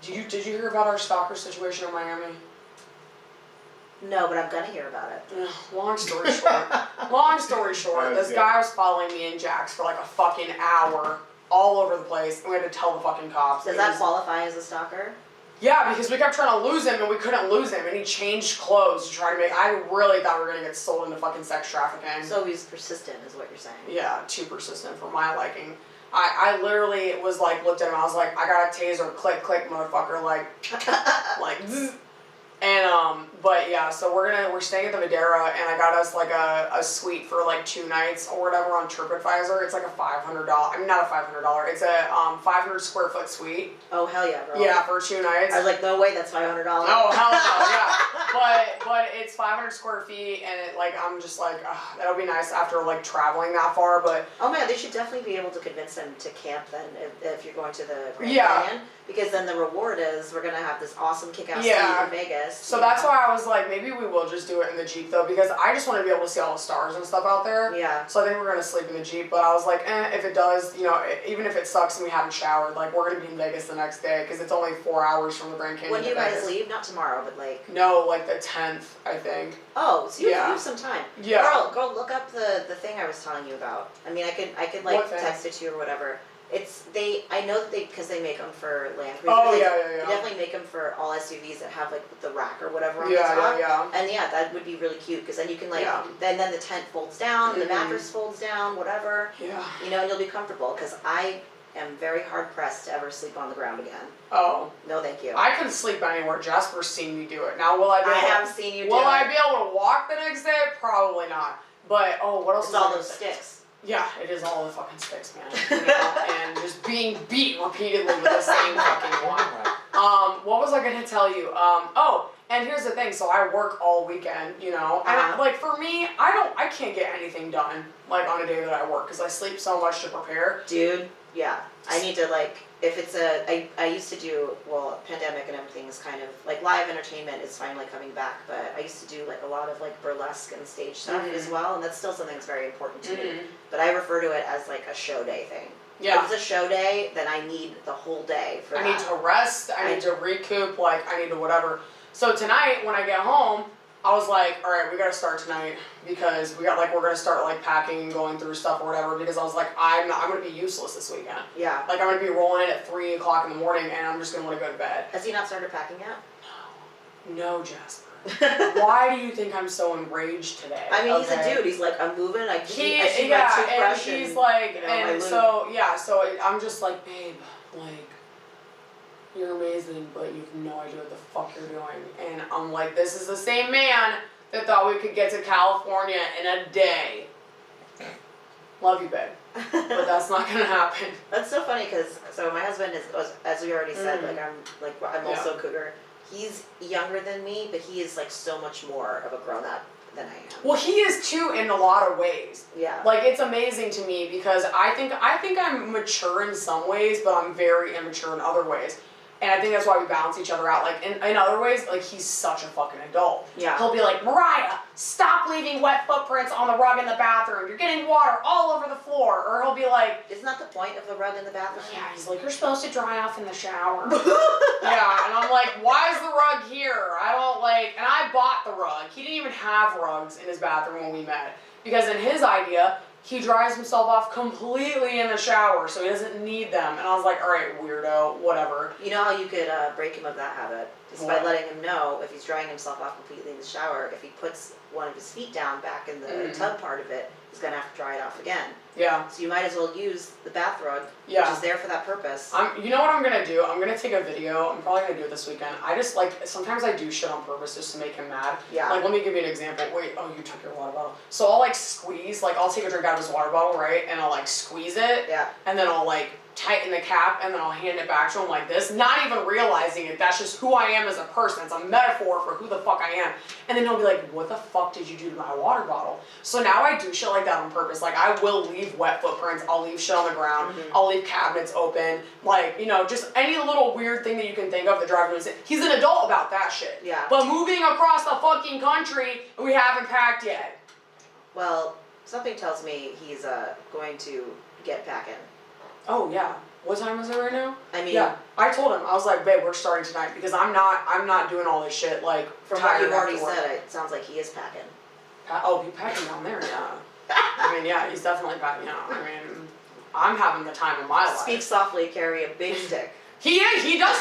Speaker 1: Did you hear about our stalker situation in Miami?
Speaker 2: No, but I'm gonna hear about it.
Speaker 1: Long story short, this guy was following me and Jax for like a fucking hour all over the place, and we had to tell the fucking cops.
Speaker 2: Does that qualify as a stalker?
Speaker 1: Yeah, because we kept trying to lose him and we couldn't lose him, and he changed clothes to try to make. I really thought we were gonna get sold into fucking sex trafficking.
Speaker 2: So he's persistent, is what you're saying.
Speaker 1: Yeah, too persistent for my liking. I literally was like, looked at him, I was like, I got a taser, click, click, motherfucker, like, zzz. And but yeah, so we're staying at the Videra, and I got us like a suite for like 2 nights or whatever on TripAdvisor. It's like a $500. I mean, not a $500. It's a 500 square foot suite.
Speaker 2: Oh hell yeah, bro.
Speaker 1: Yeah, for 2 nights.
Speaker 2: I was like, no way, that's $500.
Speaker 1: Oh hell no, yeah. But it's 500 square feet, and it like I'm just like that would be nice after like traveling that far. But
Speaker 2: oh man, they should definitely be able to convince them to camp then if you're going to the Grand
Speaker 1: Yeah.
Speaker 2: Canyon, because then the reward is we're gonna have this awesome kick-ass
Speaker 1: Yeah.
Speaker 2: suite in Vegas.
Speaker 1: So that's why I was like, maybe we will just do it in the Jeep though, because I just want to be able to see all the stars and stuff out there.
Speaker 2: Yeah.
Speaker 1: So I think we're gonna sleep in the Jeep, but I was like, if it does, you know, even if it sucks and we haven't showered, like we're gonna be in Vegas the next day because it's only 4 hours from the Grand Canyon.
Speaker 2: When do you
Speaker 1: to
Speaker 2: guys
Speaker 1: Vegas.
Speaker 2: leave? Not tomorrow, but like.
Speaker 1: No, like the 10th, I think.
Speaker 2: Oh, so you
Speaker 1: Yeah.
Speaker 2: have some time.
Speaker 1: Yeah.
Speaker 2: Girl, look up the thing I was telling you about. I mean, I could like
Speaker 1: What thing?
Speaker 2: text it to you or whatever. I know that because they make them for Land Cruisers.
Speaker 1: Oh,
Speaker 2: they,
Speaker 1: yeah.
Speaker 2: They definitely make them for all SUVs that have like the rack or whatever on
Speaker 1: Yeah,
Speaker 2: the top.
Speaker 1: yeah.
Speaker 2: And yeah, that would be really cute because then you can like,
Speaker 1: Yeah.
Speaker 2: then the tent folds down, the
Speaker 1: Mhm.
Speaker 2: mattress folds down, whatever.
Speaker 1: Yeah.
Speaker 2: You know, and you'll be comfortable because I am very hard pressed to ever sleep on the ground again.
Speaker 1: Oh.
Speaker 2: No, thank you.
Speaker 1: I couldn't sleep anywhere. Jasper's seen me do it. Now, will I be
Speaker 2: I
Speaker 1: able
Speaker 2: have seen you do
Speaker 1: Will
Speaker 2: it.
Speaker 1: I be able to walk the next day? Probably not. But, what else
Speaker 2: It's
Speaker 1: was I
Speaker 2: all
Speaker 1: gonna
Speaker 2: those
Speaker 1: say?
Speaker 2: sticks.
Speaker 1: Yeah, it is all the fucking sticks, man. You know, and just being beat repeatedly with the same fucking one. What was I gonna tell you? And here's the thing. So I work all weekend, you know, and like for me, I can't get anything done like on a day that I work because I sleep so much to prepare.
Speaker 2: Dude, yeah. I need to like, if it's I used to do, well, pandemic and everything is kind of, like live entertainment is finally coming back, but I used to do like a lot of like burlesque and stage stuff as well, and that's still something that's very important to me. But I refer to it as like a show day thing.
Speaker 1: Yeah.
Speaker 2: If it's a show day, then I need the whole day for that.
Speaker 1: I need to rest, I need to recoup, like I need to whatever. So tonight when I get home, I was like, all right, we gotta start tonight because we're gonna start like packing and going through stuff or whatever because I was like, I'm gonna be useless this weekend.
Speaker 2: Yeah.
Speaker 1: Like I'm gonna be rolling in at 3 o'clock in the morning and I'm just gonna want to go to bed.
Speaker 2: Has he not started packing yet?
Speaker 1: No, Jasper. Why do you think I'm so enraged today?
Speaker 2: I mean, he's a dude. He's like, I'm moving. I see my toothbrush
Speaker 1: and he's like,
Speaker 2: you know,
Speaker 1: and so I'm just like, babe, like, you're amazing, but you have no idea what the fuck you're doing. And I'm like, this is the same man that thought we could get to California in a day. Love you, babe. But that's not gonna happen.
Speaker 2: That's so funny because my husband is, as we already said, I'm also a cougar. He's younger than me, but he is like so much more of a grown up than I am.
Speaker 1: Well, he is too in a lot of ways.
Speaker 2: Yeah.
Speaker 1: Like, it's amazing to me because I think I'm mature in some ways, but I'm very immature in other ways. And I think that's why we balance each other out. Like, in other ways, like, he's such a fucking adult.
Speaker 2: Yeah.
Speaker 1: He'll be like, Mariah, stop leaving wet footprints on the rug in the bathroom. You're getting water all over the floor. Or he'll be like...
Speaker 2: Isn't that the point of the rug in the bathroom?
Speaker 1: Yeah, he's like, you're supposed to dry off in the shower. Yeah, and I'm like, why is the rug here? I don't like... And I bought the rug. He didn't even have rugs in his bathroom when we met. Because in his idea... He dries himself off completely in the shower, so he doesn't need them. And I was like, all right, weirdo, whatever.
Speaker 2: You know how you could break him of that habit? Just by letting him know if he's drying himself off completely in the shower, if he puts one of his feet down back in the tub part of it, he's going to have to dry it off again.
Speaker 1: Yeah.
Speaker 2: So you might as well use the bath rug, which is there for that purpose.
Speaker 1: You know what I'm going to do? I'm going to take a video. I'm probably going to do it this weekend. I just, like, sometimes I do shit on purpose just to make him mad.
Speaker 2: Yeah.
Speaker 1: Like, let me give you an example. Wait, oh, you took your water bottle. So I'll, like, squeeze, like, I'll take a drink out of his water bottle, right? And I'll, like, squeeze it.
Speaker 2: Yeah.
Speaker 1: And then I'll, like, tighten the cap, and then I'll hand it back to him like this, not even realizing it. That's just who I am as a person. It's a metaphor for who the fuck I am. And then he'll be like, what the fuck did you do to my water bottle? So now I do shit like that on purpose. Like, I will leave wet footprints. I'll leave shit on the ground. I'll leave cabinets open. like, you know, just any little weird thing that you can think of that drives him insane. He's an adult about that shit.
Speaker 2: Yeah.
Speaker 1: But moving across the fucking country, we haven't packed yet.
Speaker 2: Well, something tells me he's going to get packing.
Speaker 1: Oh yeah. What time is it right now?
Speaker 2: I mean,
Speaker 1: yeah. I told him, I was like, babe, we're starting tonight because I'm not doing all this shit like
Speaker 2: from what you've already said, it sounds like he is packing.
Speaker 1: He's packing down there, yeah. I mean, yeah, he's definitely packing. Yeah, I mean, I'm having the time of my life.
Speaker 2: Speak softly, carry a big stick.
Speaker 1: He is. He does.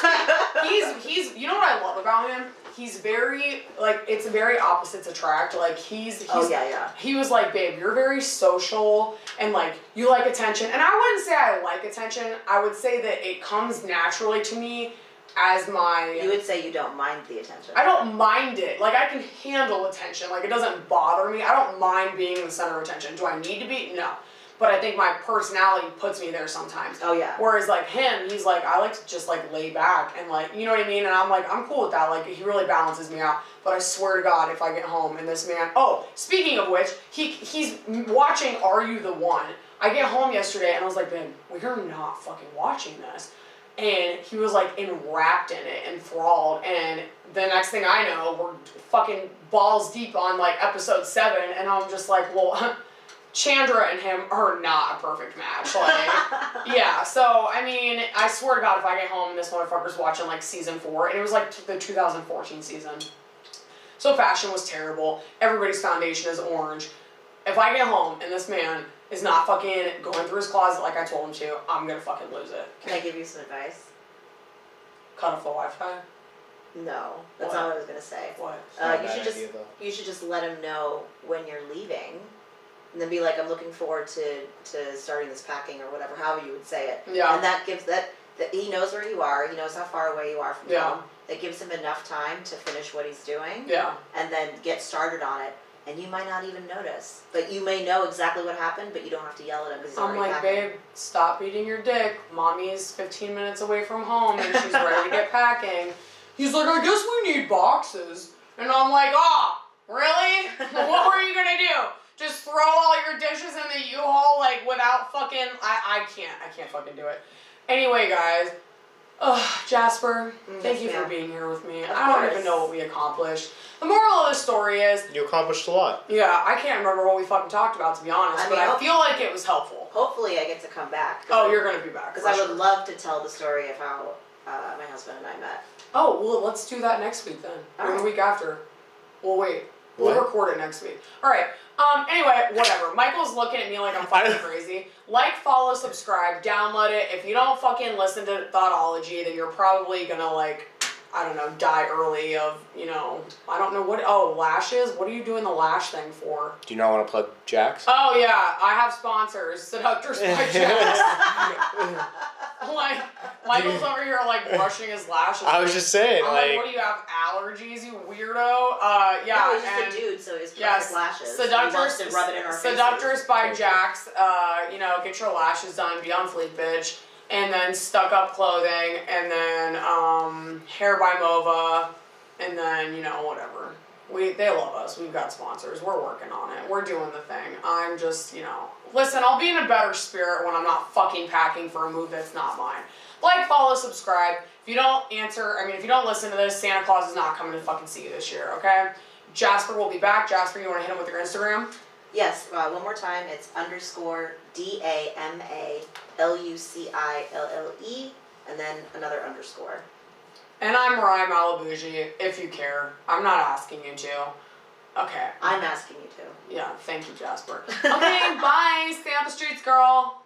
Speaker 1: He's. You know what I love about him? He's very like it's very opposites attract. Like he's.
Speaker 2: Oh yeah.
Speaker 1: He was like, babe, you're very social and like you like attention. And I wouldn't say I like attention. I would say that it comes naturally to me as my.
Speaker 2: You would say you don't mind the attention.
Speaker 1: I don't mind it. Like I can handle attention. Like it doesn't bother me. I don't mind being the center of attention. Do I need to be? No. But I think my personality puts me there sometimes.
Speaker 2: Oh yeah.
Speaker 1: Whereas like him, he's like, I like to just like lay back and like, you know what I mean? And I'm like, I'm cool with that. Like he really balances me out. But I swear to God, if I get home and this man, oh, speaking of which, he's watching Are You the One? I get home yesterday and I was like, babe, we are not fucking watching this. And he was like enwrapped in it, enthralled. And the next thing I know, we're fucking balls deep on like episode 7. And I'm just like, well, Chandra and him are not a perfect match. Like, yeah, so, I mean, I swear to God, if I get home and this motherfucker's watching, like, season 4, and it was, like, the 2014 season. So fashion was terrible. Everybody's foundation is orange. If I get home and this man is not fucking going through his closet like I told him to, I'm gonna fucking lose it.
Speaker 2: Can I give you some advice?
Speaker 1: Cut off the Wi-Fi?
Speaker 2: No, that's not what I was gonna say.
Speaker 1: What?
Speaker 2: You should just let him know when you're leaving. And then be like, I'm looking forward to starting this packing or whatever, however you would say it.
Speaker 1: Yeah.
Speaker 2: And that gives that he knows where you are, he knows how far away you are from home. That gives him enough time to finish what he's doing.
Speaker 1: Yeah.
Speaker 2: And then get started on it. And you might not even notice. But you may know exactly what happened, but you don't have to yell at him because he's already packing.
Speaker 1: babe, stop beating your dick. Mommy is 15 minutes away from home and she's ready to get packing. He's like, I guess we need boxes. And I'm like, oh, really? What were you gonna do? Just throw all your dishes in the U-Haul, like, without fucking, I can't fucking do it. Anyway, guys, Jasper, thank you for being here with me. I don't even know what we accomplished. The moral of the story is...
Speaker 3: You accomplished a lot.
Speaker 1: Yeah, I can't remember what we fucking talked about, to be honest, but I feel like it was helpful.
Speaker 2: Hopefully I get to come back.
Speaker 1: Oh, you're going to be back.
Speaker 2: Because I would love to tell the story of how my husband and I met.
Speaker 1: Oh, well, let's do that next week, then. Or the week after. Well, wait. We'll record it next week. All right. Anyway, whatever. Michael's looking at me like I'm fucking crazy. Like, follow, subscribe, download it. If you don't fucking listen to Thotology, then you're probably gonna, like, I don't know, die early of, I don't know lashes? What are you doing the lash thing for?
Speaker 4: Do you not want to plug Jax?
Speaker 1: Oh yeah, I have sponsors. Seductors by Jax. Like, Michael's over here like brushing his lashes.
Speaker 4: I was just saying,
Speaker 1: I'm like, what do you have, allergies, you weirdo? Yeah.
Speaker 2: No, he's just a dude, so he's perfect lashes.
Speaker 1: Seductors,
Speaker 2: he wants to rub it in our
Speaker 1: Seductors
Speaker 2: faces.
Speaker 1: by Jax. Get your lashes done, be on fleek, bitch. And then Stuck Up Clothing, and then Hair by Mova, and then whatever. They love us. We've got sponsors. We're working on it. We're doing the thing. I'm just listen. I'll be in a better spirit when I'm not fucking packing for a move that's not mine. Like, follow, subscribe. If you don't if you don't listen to this, Santa Claus is not coming to fucking see you this year. Okay? Jasper will be back. Jasper, you want to hit him with your Instagram?
Speaker 2: Yes, one more time. It's _DAMALUCILLE, and then another underscore.
Speaker 1: And I'm Mariah Malabuji, if you care. I'm not asking you to. Okay.
Speaker 2: I'm asking you to.
Speaker 1: Yeah, thank you, Jasper. Okay, bye. Stay on the streets, girl.